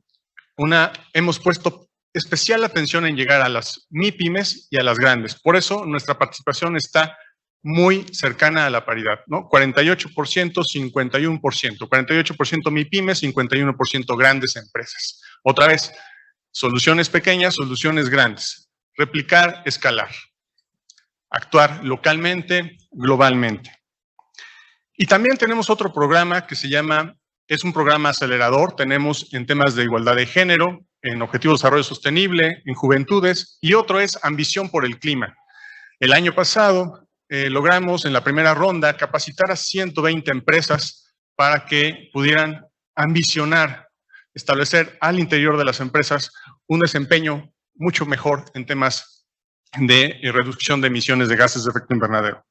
hemos puesto especial atención en llegar a las MIPYMES y a las grandes. Por eso nuestra participación está muy cercana a la paridad, ¿no? 48%, 51%. 48% MIPYMES, 51% grandes empresas. Otra vez, soluciones pequeñas, soluciones grandes. Replicar, escalar. Actuar localmente, globalmente. Y también tenemos otro programa que se llama, es un programa acelerador, tenemos en temas de igualdad de género, en Objetivos de Desarrollo Sostenible, en juventudes, y otro es Ambición por el Clima. El año pasado logramos en la primera ronda capacitar a 120 empresas para que pudieran ambicionar, establecer al interior de las empresas un desempeño mucho mejor en temas de reducción de emisiones de gases de efecto invernadero.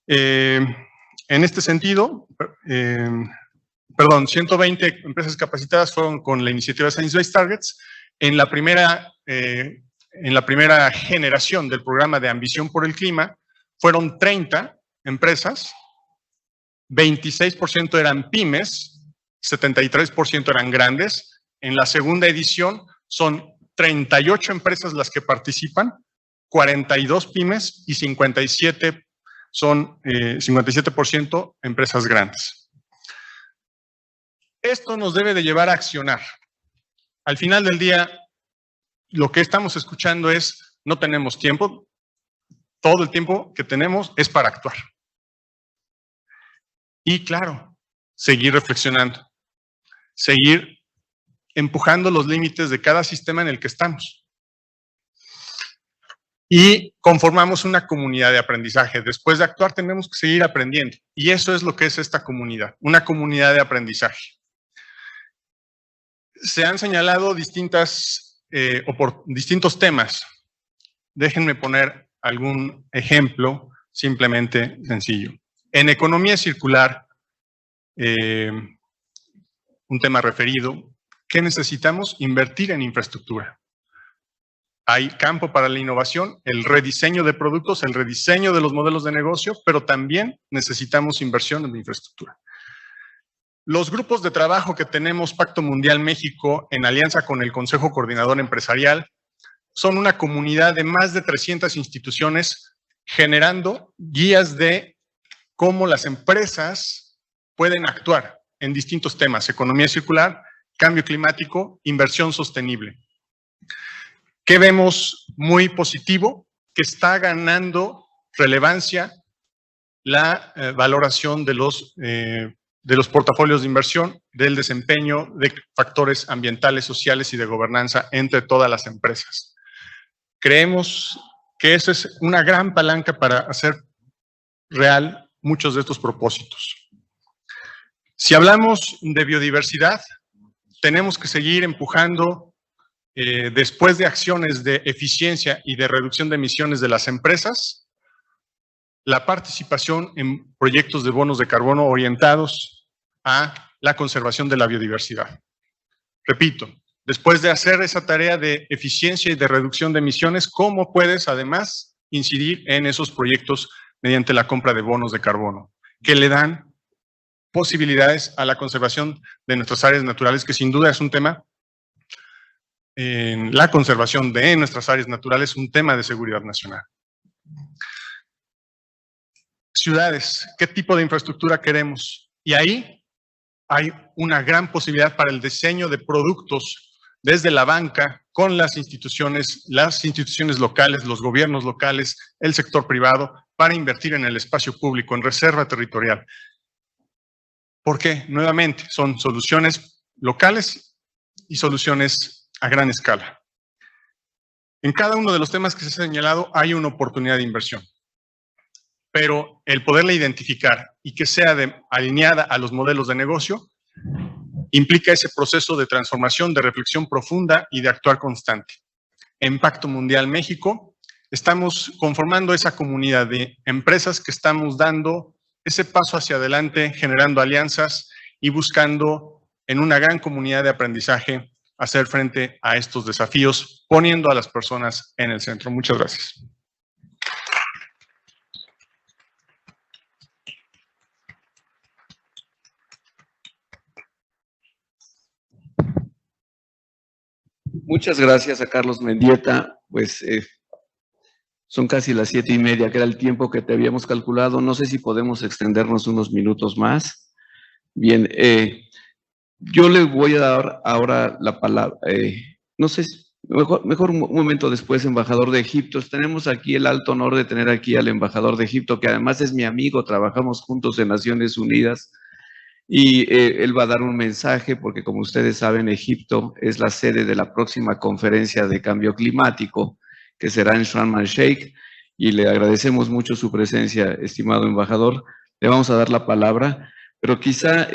En este sentido, 120 empresas capacitadas fueron con la iniciativa Science Based Targets. En la primera generación del programa de Ambición por el Clima, fueron 30 empresas, 26% eran pymes, 73% eran grandes. En la segunda edición son 38 empresas las que participan, 42 pymes y 57% empresas grandes. Esto nos debe de llevar a accionar. Al final del día, lo que estamos escuchando es, no tenemos tiempo, todo el tiempo que tenemos es para actuar. Y claro, seguir reflexionando, seguir empujando los límites de cada sistema en el que estamos. Y conformamos una comunidad de aprendizaje. Después de actuar tenemos que seguir aprendiendo. Y eso es lo que es esta comunidad, una comunidad de aprendizaje. Se han señalado distintos temas. Déjenme poner algún ejemplo simplemente sencillo. En economía circular, un tema referido, ¿qué necesitamos? Invertir en infraestructura. Hay campo para la innovación, el rediseño de productos, el rediseño de los modelos de negocio, pero también necesitamos inversión en infraestructura. Los grupos de trabajo que tenemos Pacto Mundial México en alianza con el Consejo Coordinador Empresarial son una comunidad de más de 300 instituciones generando guías de cómo las empresas pueden actuar en distintos temas: economía circular, cambio climático, inversión sostenible. ¿Qué vemos muy positivo? Que está ganando relevancia la valoración de los portafolios de inversión, del desempeño de factores ambientales, sociales y de gobernanza entre todas las empresas. Creemos que eso es una gran palanca para hacer real muchos de estos propósitos. Si hablamos de biodiversidad, tenemos que seguir empujando, después de acciones de eficiencia y de reducción de emisiones de las empresas, la participación en proyectos de bonos de carbono orientados a la conservación de la biodiversidad. Repito, después de hacer esa tarea de eficiencia y de reducción de emisiones, ¿cómo puedes además incidir en esos proyectos mediante la compra de bonos de carbono, que le dan posibilidades a la conservación de nuestras áreas naturales, que sin duda es un tema, en la conservación de nuestras áreas naturales, un tema de seguridad nacional? Ciudades, ¿qué tipo de infraestructura queremos? Y ahí hay una gran posibilidad para el diseño de productos desde la banca, con las instituciones locales, los gobiernos locales, el sector privado, para invertir en el espacio público, en reserva territorial. ¿Por qué? Nuevamente, son soluciones locales y soluciones a gran escala. En cada uno de los temas que se ha señalado hay una oportunidad de inversión, pero el poderla identificar y que sea alineada a los modelos de negocio implica ese proceso de transformación, de reflexión profunda y de actuar constante. En Pacto Mundial México estamos conformando esa comunidad de empresas que estamos dando ese paso hacia adelante, generando alianzas y buscando en una gran comunidad de aprendizaje hacer frente a estos desafíos, poniendo a las personas en el centro. Muchas gracias. Muchas gracias a Carlos Mendieta. Pues son casi las 7:30, que era el tiempo que te habíamos calculado. No sé si podemos extendernos unos minutos más. Bien, yo le voy a dar ahora la palabra, no sé, mejor un momento después, embajador de Egipto. Tenemos aquí el alto honor de tener aquí al embajador de Egipto, que además es mi amigo, trabajamos juntos en Naciones Unidas, y él va a dar un mensaje, porque como ustedes saben, Egipto es la sede de la próxima conferencia de cambio climático, que será en Sharm el Sheikh, y le agradecemos mucho su presencia, estimado embajador. Le vamos a dar la palabra, pero quizá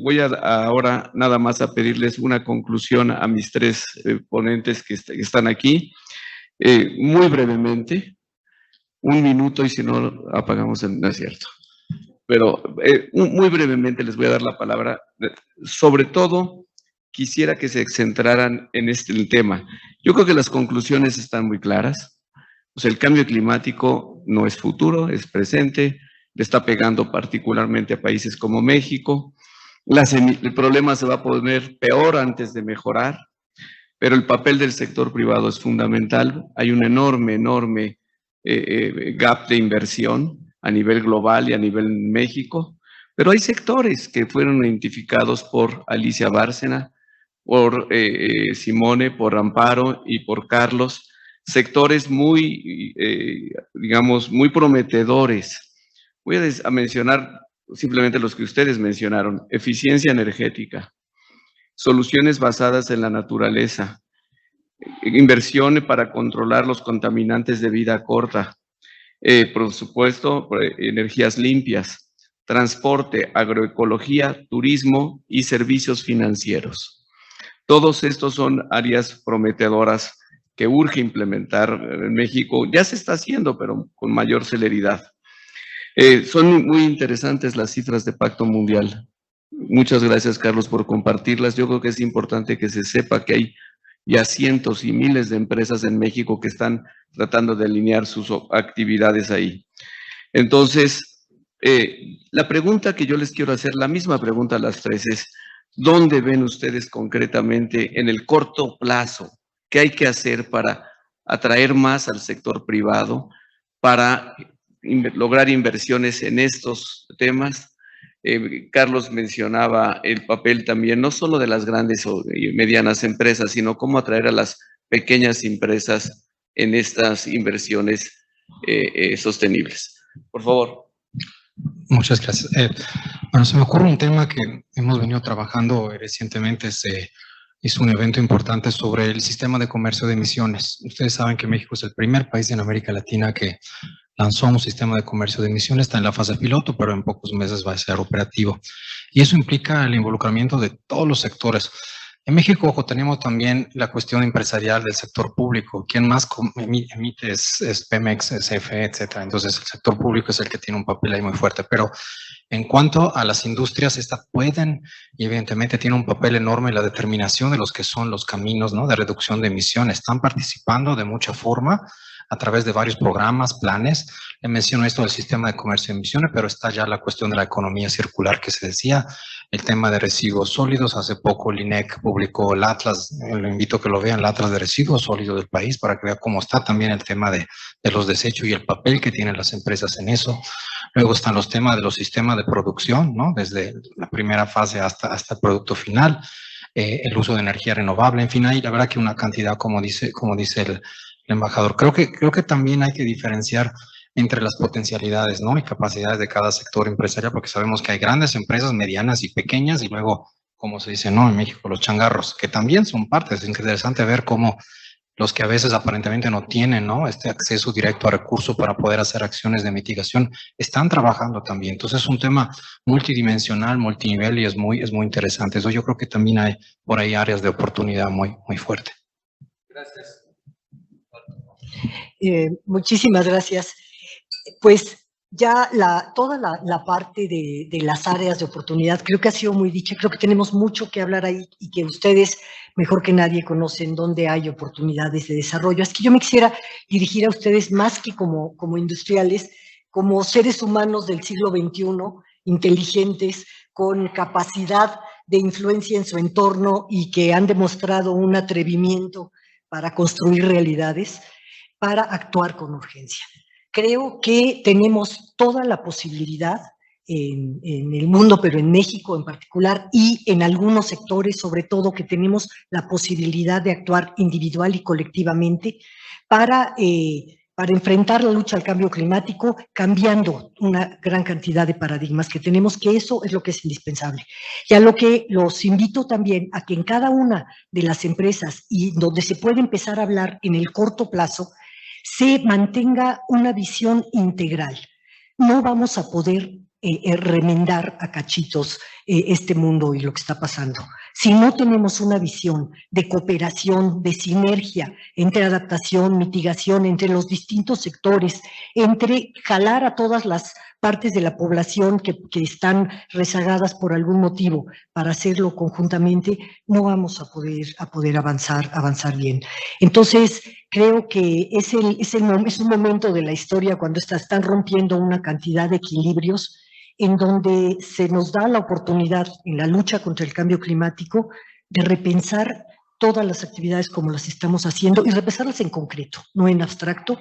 voy ahora nada más a pedirles una conclusión a mis tres ponentes que están aquí, muy brevemente, 1 minuto, y si no apagamos no es cierto. Pero muy brevemente les voy a dar la palabra. Sobre todo, quisiera que se centraran en el tema. Yo creo que las conclusiones están muy claras. O sea, el cambio climático no es futuro, es presente, le está pegando particularmente a países como México. El problema se va a poner peor antes de mejorar, pero el papel del sector privado es fundamental. Hay un enorme gap de inversión a nivel global y a nivel México, pero hay sectores que fueron identificados por Alicia Bárcena, por Simone, por Amparo y por Carlos, sectores muy, digamos, muy prometedores. Voy a mencionar simplemente los que ustedes mencionaron: eficiencia energética, soluciones basadas en la naturaleza, inversión para controlar los contaminantes de vida corta, por supuesto, energías limpias, transporte, agroecología, turismo y servicios financieros. Todos estos son áreas prometedoras que urge implementar en México. Ya se está haciendo, pero con mayor celeridad. Son muy interesantes las cifras de Pacto Mundial. Muchas gracias, Carlos, por compartirlas. Yo creo que es importante que se sepa que hay ya cientos y miles de empresas en México que están tratando de alinear sus actividades ahí. Entonces, la pregunta que yo les quiero hacer, la misma pregunta a las tres, es: ¿dónde ven ustedes concretamente en el corto plazo qué hay que hacer para atraer más al sector privado para lograr inversiones en estos temas. Carlos mencionaba el papel también, no solo de las grandes o medianas empresas, sino cómo atraer a las pequeñas empresas en estas inversiones sostenibles. Por favor. Muchas gracias. Bueno, se me ocurre un tema que hemos venido trabajando recientemente. Se hizo un evento importante sobre el sistema de comercio de emisiones. Ustedes saben que México es el primer país en América Latina que lanzó un sistema de comercio de emisiones. Está en la fase piloto, pero en pocos meses va a ser operativo. Y eso implica el involucramiento de todos los sectores. En México, ojo, tenemos también la cuestión empresarial del sector público. Quien más emite es Pemex, es CFE, etcétera. Entonces, el sector público es el que tiene un papel ahí muy fuerte. Pero en cuanto a las industrias, estas pueden y evidentemente tienen un papel enorme en la determinación de los que son los caminos, ¿no?, de reducción de emisiones. Están participando de mucha forma a través de varios programas, planes. Le menciono esto del sistema de comercio de emisiones, pero está ya la cuestión de la economía circular que se decía, el tema de residuos sólidos. Hace poco el INEC publicó el Atlas, le invito a que lo vean, el Atlas de residuos sólidos del país, para que vean cómo está también el tema de los desechos y el papel que tienen las empresas en eso. Luego están los temas de los sistemas de producción, ¿no?, desde la primera fase hasta el producto final, el uso de energía renovable, en fin, hay la verdad que una cantidad, como dice el embajador. Creo que también hay que diferenciar entre las potencialidades, ¿no?, y capacidades de cada sector empresarial, porque sabemos que hay grandes empresas, medianas y pequeñas, y luego, como se dice, ¿no?, en México, los changarros, que también son partes. Es interesante ver cómo los que a veces aparentemente no tienen, ¿no?, este acceso directo a recursos para poder hacer acciones de mitigación, están trabajando también. Entonces es un tema multidimensional, multinivel, y es muy interesante. Eso yo creo que también hay por ahí áreas de oportunidad muy fuerte. Gracias. Muchísimas gracias. Pues ya toda la parte de las áreas de oportunidad creo que ha sido muy dicha, creo que tenemos mucho que hablar ahí y que ustedes mejor que nadie conocen dónde hay oportunidades de desarrollo. Así que yo me quisiera dirigir a ustedes más que como industriales, como seres humanos del siglo XXI, inteligentes, con capacidad de influencia en su entorno y que han demostrado un atrevimiento para construir realidades, para actuar con urgencia. Creo que tenemos toda la posibilidad en el mundo, pero en México en particular, y en algunos sectores, sobre todo, que tenemos la posibilidad de actuar individual y colectivamente para enfrentar la lucha al cambio climático, cambiando una gran cantidad de paradigmas que tenemos, que eso es lo que es indispensable. Y a lo que los invito también a que en cada una de las empresas y donde se puede empezar a hablar en el corto plazo, se mantenga una visión integral. No vamos a poder remendar a cachitos este mundo y lo que está pasando. Si no tenemos una visión de cooperación, de sinergia entre adaptación, mitigación, entre los distintos sectores, entre jalar a todas las partes de la población que están rezagadas por algún motivo para hacerlo conjuntamente, no vamos a poder avanzar bien. Entonces, creo que es un momento de la historia cuando están rompiendo una cantidad de equilibrios en donde se nos da la oportunidad en la lucha contra el cambio climático de repensar todas las actividades como las estamos haciendo y repensarlas en concreto, no en abstracto,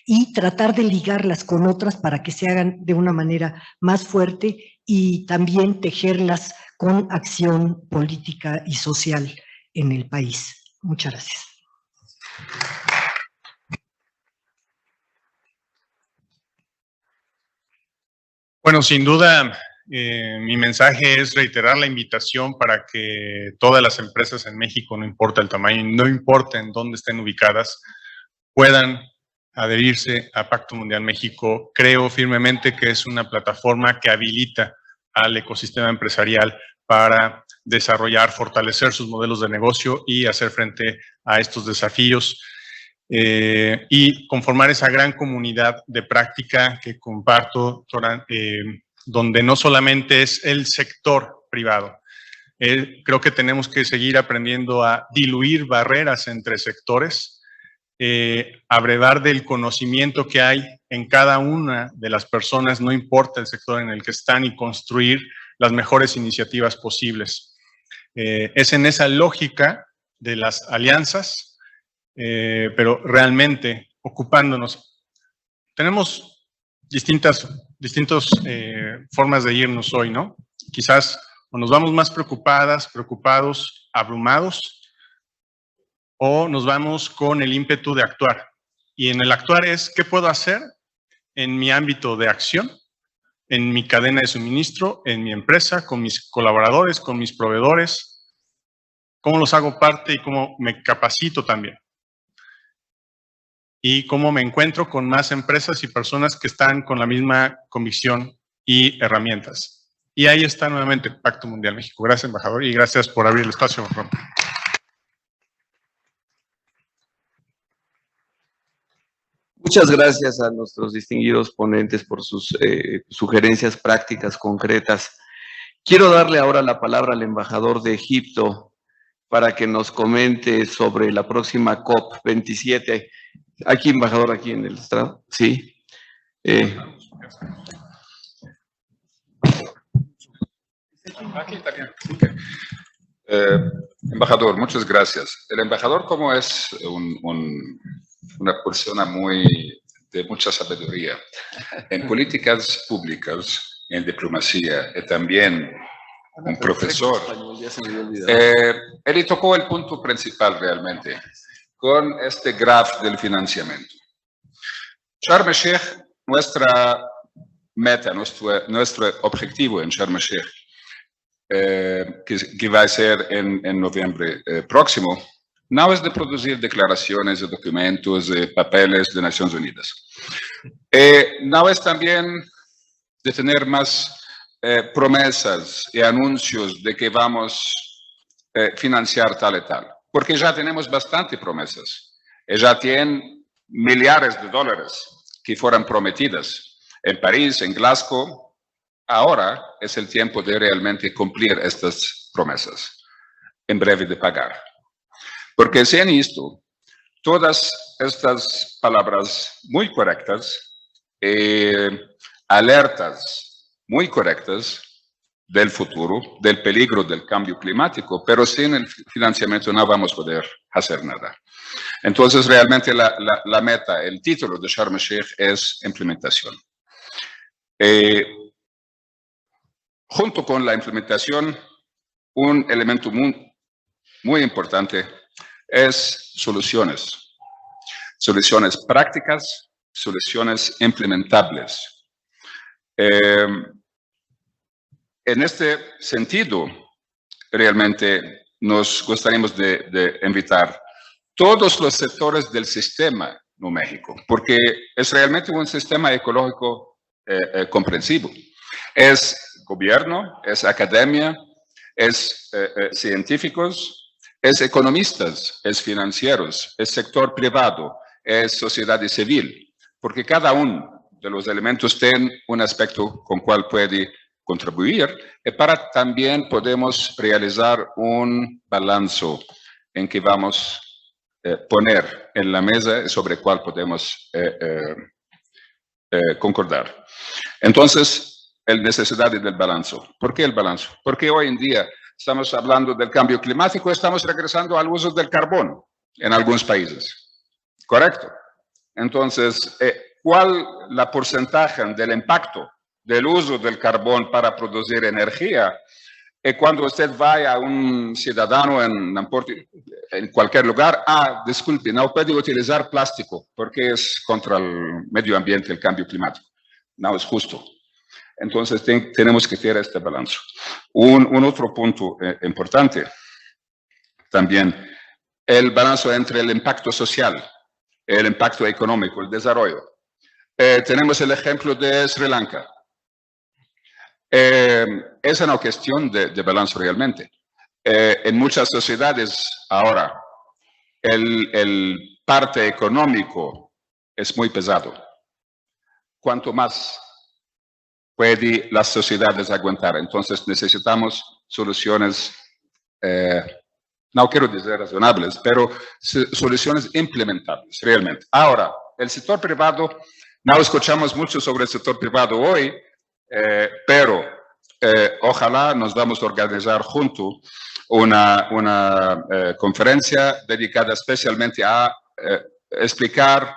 y tratar de ligarlas con otras para que se hagan de una manera más fuerte y también tejerlas con acción política y social en el país. Muchas gracias. Bueno, sin duda, mi mensaje es reiterar la invitación para que todas las empresas en México, no importa el tamaño, no importa en dónde estén ubicadas, puedan adherirse a Pacto Mundial México. Creo firmemente que es una plataforma que habilita al ecosistema empresarial para desarrollar, fortalecer sus modelos de negocio y hacer frente a estos desafíos. Y conformar esa gran comunidad de práctica que comparto, donde no solamente es el sector privado. Creo que tenemos que seguir aprendiendo a diluir barreras entre sectores, abrevar del conocimiento que hay en cada una de las personas, no importa el sector en el que están, y construir las mejores iniciativas posibles. Es en esa lógica de las alianzas pero realmente ocupándonos. Tenemos distintas formas de irnos hoy, ¿no? Quizás o nos vamos más preocupadas, preocupados, abrumados, o nos vamos con el ímpetu de actuar. Y en el actuar es, ¿qué puedo hacer en mi ámbito de acción, en mi cadena de suministro, en mi empresa, con mis colaboradores, con mis proveedores? ¿Cómo los hago parte y cómo me capacito también? Y cómo me encuentro con más empresas y personas que están con la misma convicción y herramientas. Y ahí está nuevamente Pacto Mundial México. Gracias, embajador, y gracias por abrir el espacio. Muchas gracias a nuestros distinguidos ponentes por sus sugerencias prácticas, concretas. Quiero darle ahora la palabra al embajador de Egipto para que nos comente sobre la próxima COP27. Aquí, embajador, aquí en el estrado. Sí. Aquí también. Okay. Embajador, muchas gracias. El embajador, como es una persona de mucha sabiduría en políticas públicas, en diplomacia, y también un profesor, él tocó el punto principal realmente, con este graph del financiamiento. Sharm el-Sheikh, nuestra meta, nuestro objetivo en Sharm el-Sheikh, que va a ser en noviembre próximo, no es de producir declaraciones, de documentos, de papeles de Naciones Unidas. No es también de tener más promesas y anuncios de que vamos a financiar tal y tal, porque ya tenemos bastante promesas. Ya tienen millares de dólares que fueron prometidas en París, en Glasgow. Ahora es el tiempo de realmente cumplir estas promesas, en breve de pagar. Porque se han visto todas estas palabras muy correctas, alertas muy correctas del futuro, del peligro del cambio climático, pero sin el financiamiento no vamos a poder hacer nada. Entonces, realmente la meta, el título de Sharm el-Sheikh es implementación. Junto con la implementación, un elemento muy importante es soluciones prácticas, soluciones implementables. En este sentido, realmente nos gustaríamos de invitar todos los sectores del sistema en México, porque es realmente un sistema ecológico comprensivo. Es gobierno, es academia, es científicos, es economistas, es financieros, es sector privado, es sociedad civil, porque cada uno de los elementos tiene un aspecto con cual puede contribuir y para también podemos realizar un balance en que vamos a poner en la mesa sobre el cual podemos concordar. Entonces, la necesidad del balance. ¿Por qué el balance? Porque hoy en día estamos hablando del cambio climático, estamos regresando al uso del carbón en algunos países. ¿Correcto? Entonces, ¿cuál la porcentaje del impacto del uso del carbón para producir energía? Cuando usted vaya a un ciudadano en cualquier lugar, disculpe, no puede utilizar plástico porque es contra el medio ambiente, el cambio climático. No es justo. Entonces, tenemos que tener este balance. Un otro punto importante también, el balance entre el impacto social, el impacto económico, el desarrollo. Tenemos el ejemplo de Sri Lanka. Es una cuestión de balance realmente. En muchas sociedades ahora, el parte económico es muy pesado. Cuanto más puede las sociedades aguantar. Entonces necesitamos soluciones, no quiero decir razonables, pero soluciones implementables realmente. Ahora, el sector privado, no escuchamos mucho sobre el sector privado hoy, pero ojalá nos vamos a organizar juntos una conferencia dedicada especialmente a explicar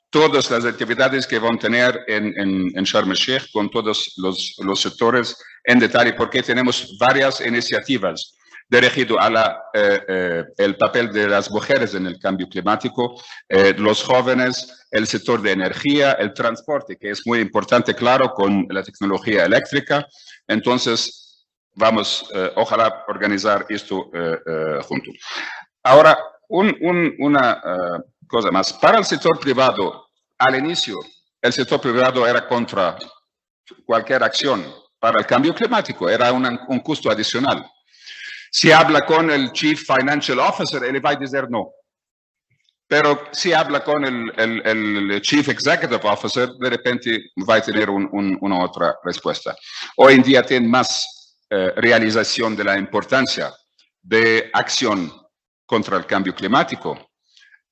todas las actividades que van a tener en Sharm el Sheikh con todos los sectores en detalle, porque tenemos varias iniciativas dirigidas a el papel de las mujeres en el cambio climático, los jóvenes, el sector de energía, el transporte, que es muy importante, claro, con la tecnología eléctrica. Entonces, vamos, ojalá, organizar esto junto. Ahora, una cosa más. Para el sector privado, al inicio, el sector privado era contra cualquier acción para el cambio climático, era un costo adicional. Si habla con el Chief Financial Officer, él va a decir no. Pero si habla con el Chief Executive Officer, de repente va a tener una otra respuesta. Hoy en día tiene más realización de la importancia de acción contra el cambio climático,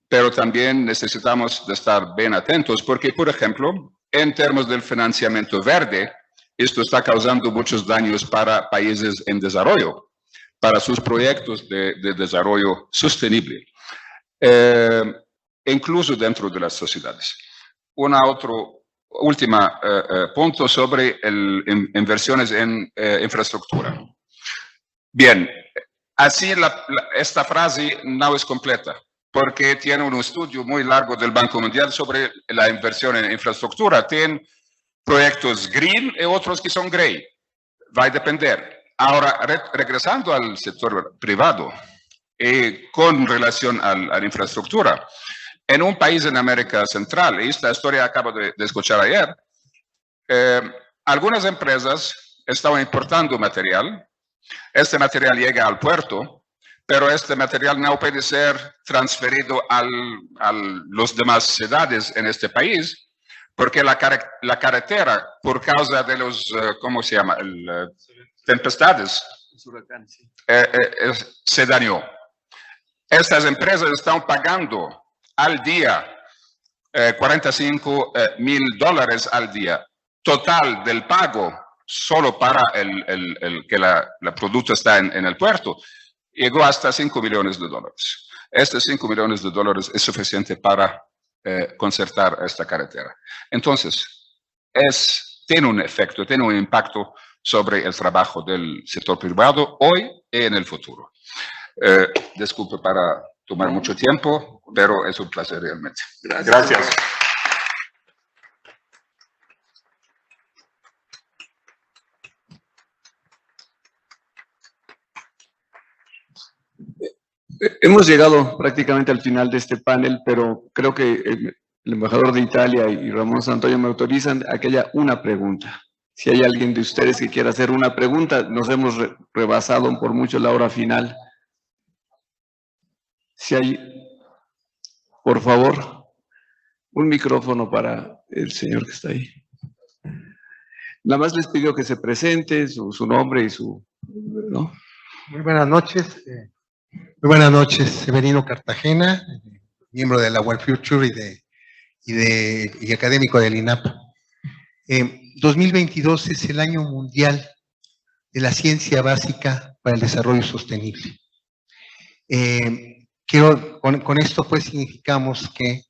pero también necesitamos de estar bien atentos porque, por ejemplo, en términos del financiamiento verde, esto está causando muchos daños para países en desarrollo, para sus proyectos de desarrollo sostenible, incluso dentro de las sociedades. Última punto sobre inversiones en infraestructura. Bien, así esta frase no es completa, porque tiene un estudio muy largo del Banco Mundial sobre la inversión en infraestructura. Tiene proyectos green y otros que son gray. Va a depender. Ahora, regresando al sector privado, con relación a la infraestructura, en un país en América Central, y esta historia acabo de escuchar ayer, algunas empresas estaban importando material. Este material llega al puerto, pero este material no puede ser transferido a las demás ciudades en este país, porque la carretera, por causa de los, ¿cómo se llama? Tempestades, se dañó. Estas empresas están pagando al día $45,000 al día. Total del pago, solo para que el producto está en el puerto, llegó hasta $5 millones. Estos $5 millones es suficiente para concertar esta carretera. Entonces, tiene un efecto, tiene un impacto sobre el trabajo del sector privado hoy y en el futuro. Disculpe para tomar mucho tiempo, pero es un placer realmente. Gracias. Hemos llegado prácticamente al final de este panel, pero creo que el embajador de Italia y Ramón Santoyo me autorizan a que haya una pregunta. Si hay alguien de ustedes que quiera hacer una pregunta, nos hemos rebasado por mucho la hora final. Si hay, por favor, un micrófono para el señor que está ahí. Nada más les pido que se presente, su nombre y su... ¿no? Muy buenas noches. Muy buenas noches, Severino Cartagena, miembro de la World Future y académico del INAP. 2022 es el año mundial de la ciencia básica para el desarrollo sostenible. Con esto pues significamos que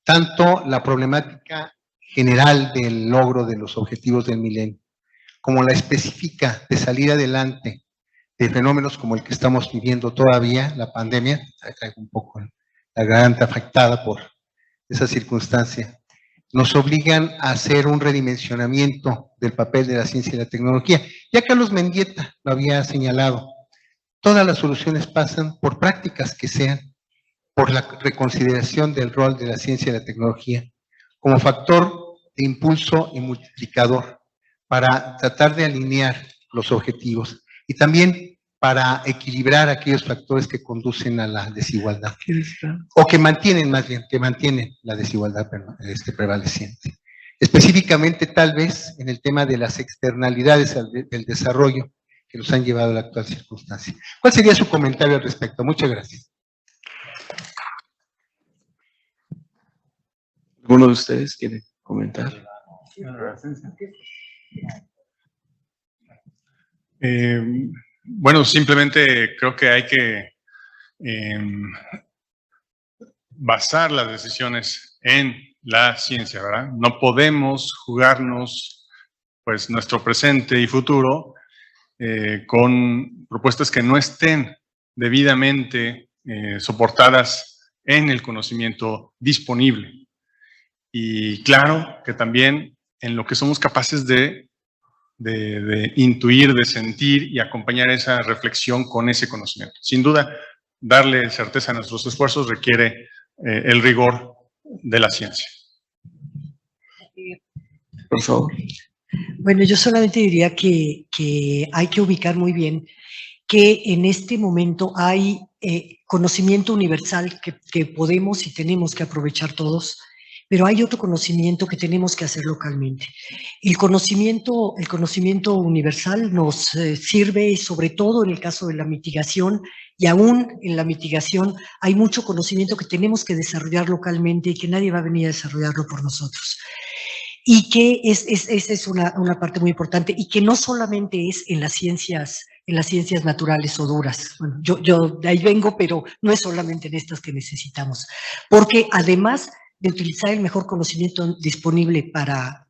tanto la problemática general del logro de los objetivos del milenio, como la específica de salir adelante de fenómenos como el que estamos viviendo todavía, la pandemia, traigo un poco la garganta afectada por esa circunstancia, nos obligan a hacer un redimensionamiento del papel de la ciencia y la tecnología. Ya Carlos Mendieta lo había señalado, todas las soluciones pasan por prácticas que sean, por la reconsideración del rol de la ciencia y la tecnología como factor de impulso y multiplicador para tratar de alinear los objetivos y también para equilibrar aquellos factores que conducen a la desigualdad o que mantienen más bien, que mantienen la desigualdad prevaleciente. Específicamente tal vez en el tema de las externalidades del desarrollo que nos han llevado a la actual circunstancia. ¿Cuál sería su comentario al respecto? Muchas gracias. ¿Alguno de ustedes quiere comentar? Bueno, simplemente creo que hay que basar las decisiones en la ciencia, ¿verdad? No podemos jugarnos pues nuestro presente y futuro con propuestas que no estén debidamente soportadas en el conocimiento disponible. Y claro que también en lo que somos capaces de intuir, de sentir y acompañar esa reflexión con ese conocimiento. Sin duda, darle certeza a nuestros esfuerzos requiere el rigor de la ciencia. Por favor. Bueno, yo solamente diría que hay que ubicar muy bien que en este momento hay conocimiento universal que podemos y tenemos que aprovechar todos, pero hay otro conocimiento que tenemos que hacer localmente. El conocimiento universal nos sirve, sobre todo en el caso de la mitigación, y aún en la mitigación hay mucho conocimiento que tenemos que desarrollar localmente y que nadie va a venir a desarrollarlo por nosotros. Y que esa es una parte muy importante, y que no solamente es en las ciencias naturales o duras. Bueno, yo de ahí vengo, pero no es solamente en estas que necesitamos, porque además de utilizar el mejor conocimiento disponible para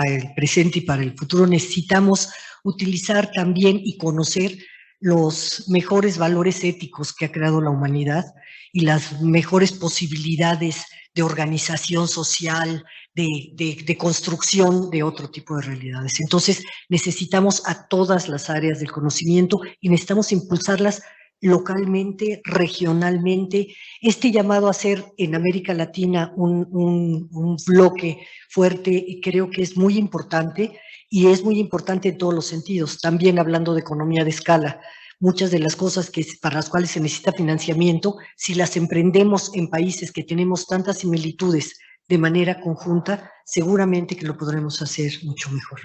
el presente y para el futuro, necesitamos utilizar también y conocer los mejores valores éticos que ha creado la humanidad y las mejores posibilidades de organización social, de construcción de otro tipo de realidades. Entonces, necesitamos a todas las áreas del conocimiento y necesitamos impulsarlas localmente, regionalmente. Este llamado a ser en América Latina un bloque fuerte, creo que es muy importante, y es muy importante en todos los sentidos. También hablando de economía de escala, muchas de las cosas para las cuales se necesita financiamiento, si las emprendemos en países que tenemos tantas similitudes de manera conjunta, seguramente que lo podremos hacer mucho mejor.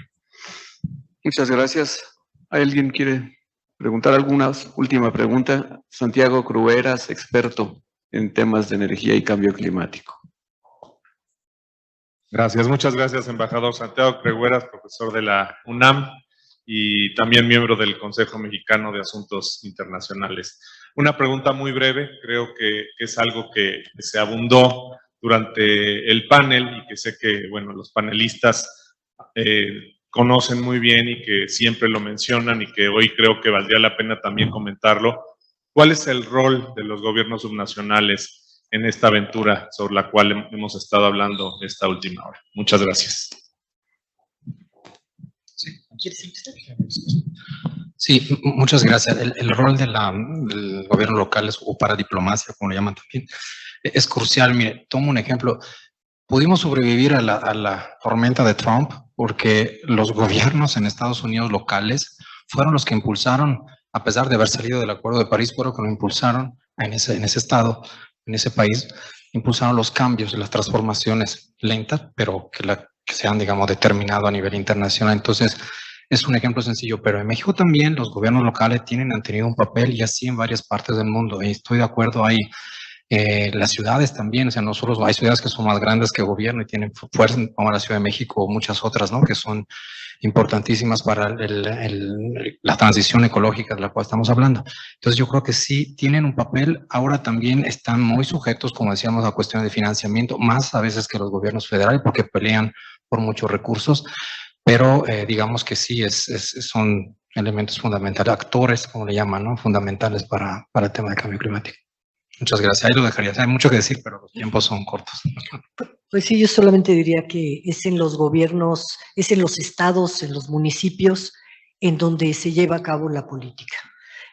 Muchas gracias. ¿Alguien quiere preguntar alguna última pregunta? Santiago Crueras, experto en temas de energía y cambio climático. Gracias, muchas gracias, embajador. Santiago Crueras, profesor de la UNAM y también miembro del Consejo Mexicano de Asuntos Internacionales. Una pregunta muy breve, creo que es algo que se abundó durante el panel y que sé que, bueno, los panelistas conocen muy bien y que siempre lo mencionan y que hoy creo que valdría la pena también comentarlo. ¿Cuál es el rol de los gobiernos subnacionales en esta aventura sobre la cual hemos estado hablando esta última hora? Muchas gracias. Sí, muchas gracias. El rol del gobierno local o para diplomacia, como lo llaman también, es crucial. Mire, tomo un ejemplo. Pudimos sobrevivir a la tormenta de Trump porque los gobiernos en Estados Unidos locales fueron los que impulsaron, a pesar de haber salido del Acuerdo de París, fueron los que lo impulsaron en ese estado, en ese país, impulsaron los cambios, las transformaciones lentas, pero que se han, digamos, determinado a nivel internacional. Entonces, es un ejemplo sencillo, pero en México también los gobiernos locales han tenido un papel, y así en varias partes del mundo, y estoy de acuerdo ahí. Las ciudades también, o sea, nosotros hay ciudades que son más grandes que gobierno y tienen fuerza, como la Ciudad de México o muchas otras, ¿no?, que son importantísimas para la transición ecológica de la cual estamos hablando. Entonces yo creo que sí tienen un papel. Ahora también están muy sujetos, como decíamos, a cuestiones de financiamiento, más a veces que los gobiernos federales, porque pelean por muchos recursos, pero digamos que sí son elementos fundamentales, actores, como le llaman, ¿no?, fundamentales para el tema del cambio climático. Muchas gracias. Ahí lo dejaría. Hay mucho que decir, pero los tiempos son cortos. Pues sí, yo solamente diría que es en los gobiernos, es en los estados, en los municipios, en donde se lleva a cabo la política,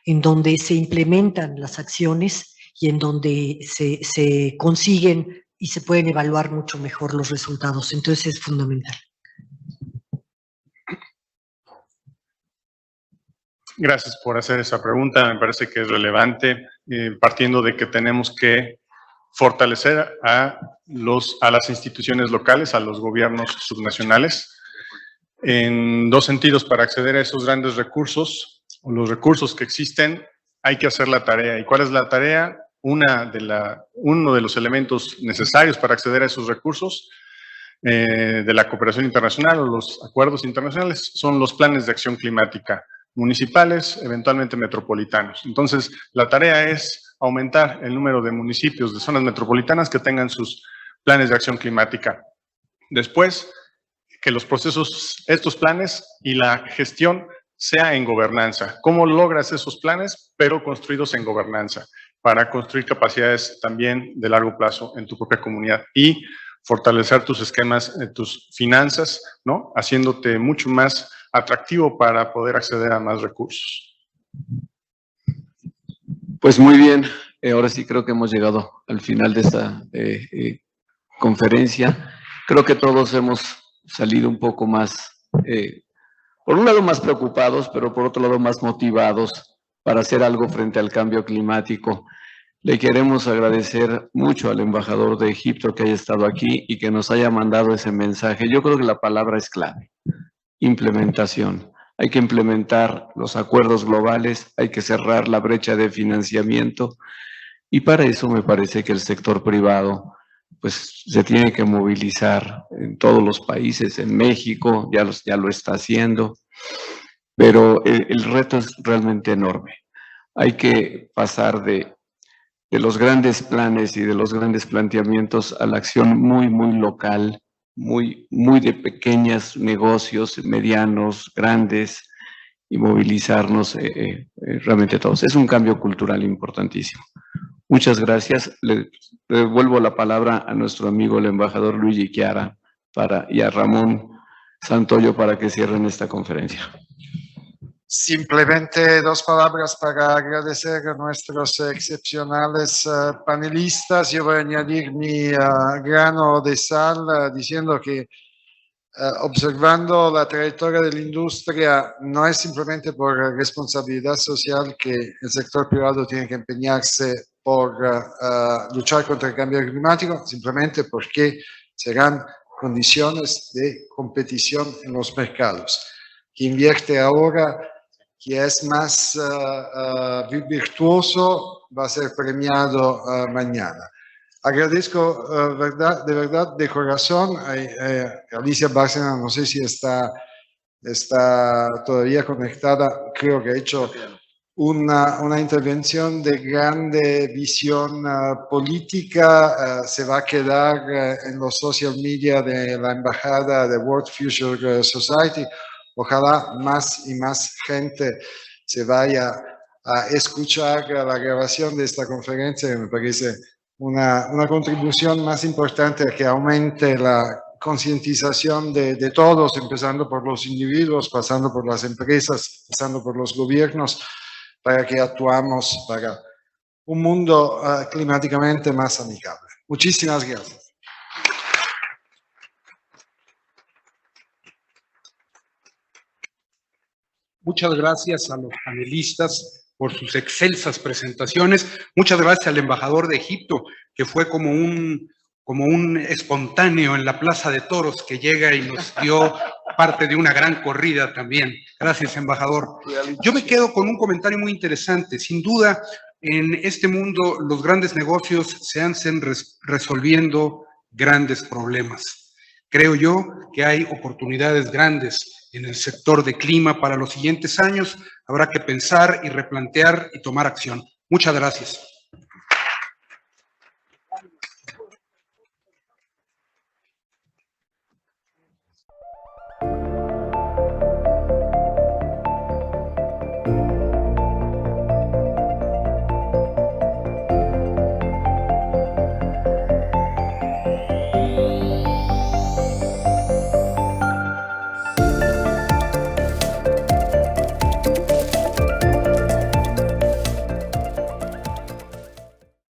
en donde se implementan las acciones y en donde se consiguen y se pueden evaluar mucho mejor los resultados. Entonces es fundamental. Gracias por hacer esa pregunta, me parece que es relevante, partiendo de que tenemos que fortalecer a las instituciones locales, a los gobiernos subnacionales, en dos sentidos. Para acceder a esos grandes recursos, los recursos que existen, hay que hacer la tarea. ¿Y cuál es la tarea? Uno de los elementos necesarios para acceder a esos recursos de la cooperación internacional o los acuerdos internacionales son los planes de acción climática municipales, eventualmente metropolitanos. Entonces, la tarea es aumentar el número de municipios de zonas metropolitanas que tengan sus planes de acción climática. Después, que los procesos, estos planes y la gestión sea en gobernanza. ¿Cómo logras esos planes, pero construidos en gobernanza? Para construir capacidades también de largo plazo en tu propia comunidad y fortalecer tus esquemas, tus finanzas, ¿no? Haciéndote mucho más atractivo para poder acceder a más recursos. Pues muy bien, ahora sí creo que hemos llegado al final de esta conferencia. Creo que todos hemos salido un poco más, por un lado más preocupados, pero por otro lado más motivados para hacer algo frente al cambio climático. Le queremos agradecer mucho al embajador de Egipto que haya estado aquí y que nos haya mandado ese mensaje. Yo creo que la palabra es clave: implementación. Hay que implementar los acuerdos globales, hay que cerrar la brecha de financiamiento y para eso me parece que el sector privado pues se tiene que movilizar en todos los países. En México ya lo está haciendo, pero el reto es realmente enorme. Hay que pasar de los grandes planes y de los grandes planteamientos a la acción muy, muy local, muy de pequeños negocios, medianos, grandes, y movilizarnos realmente todos. Es un cambio cultural importantísimo. Muchas gracias. Le devuelvo la palabra a nuestro amigo el embajador Luigi Chiara y a Ramón Santoyo para que cierren esta conferencia. Simplemente dos palabras para agradecer a nuestros excepcionales panelistas. Yo voy a añadir mi grano de sal diciendo que observando la trayectoria de la industria, no es simplemente por responsabilidad social que el sector privado tiene que empeñarse por luchar contra el cambio climático, simplemente porque serán condiciones de competición en los mercados. Quien invierte ahora, que es más virtuoso, va a ser premiado mañana. Agradezco de verdad, de corazón, a Alicia Bárcena, no sé si está todavía conectada, creo que ha hecho una intervención de grande visión política, se va a quedar en los social media de la embajada de World Future Society. Ojalá más y más gente se vaya a escuchar la grabación de esta conferencia, que me parece una contribución más importante a que aumente la concientización de todos, empezando por los individuos, pasando por las empresas, pasando por los gobiernos, para que actuamos para un mundo climáticamente más amigable. Muchísimas gracias. Muchas gracias a los panelistas por sus excelsas presentaciones. Muchas gracias al embajador de Egipto, que fue como un espontáneo en la Plaza de Toros, que llega y nos dio parte de una gran corrida también. Gracias, embajador. Yo me quedo con un comentario muy interesante. Sin duda, en este mundo los grandes negocios se hacen resolviendo grandes problemas. Creo yo que hay oportunidades grandes en el sector de clima para los siguientes años. Habrá que pensar y replantear y tomar acción. Muchas gracias.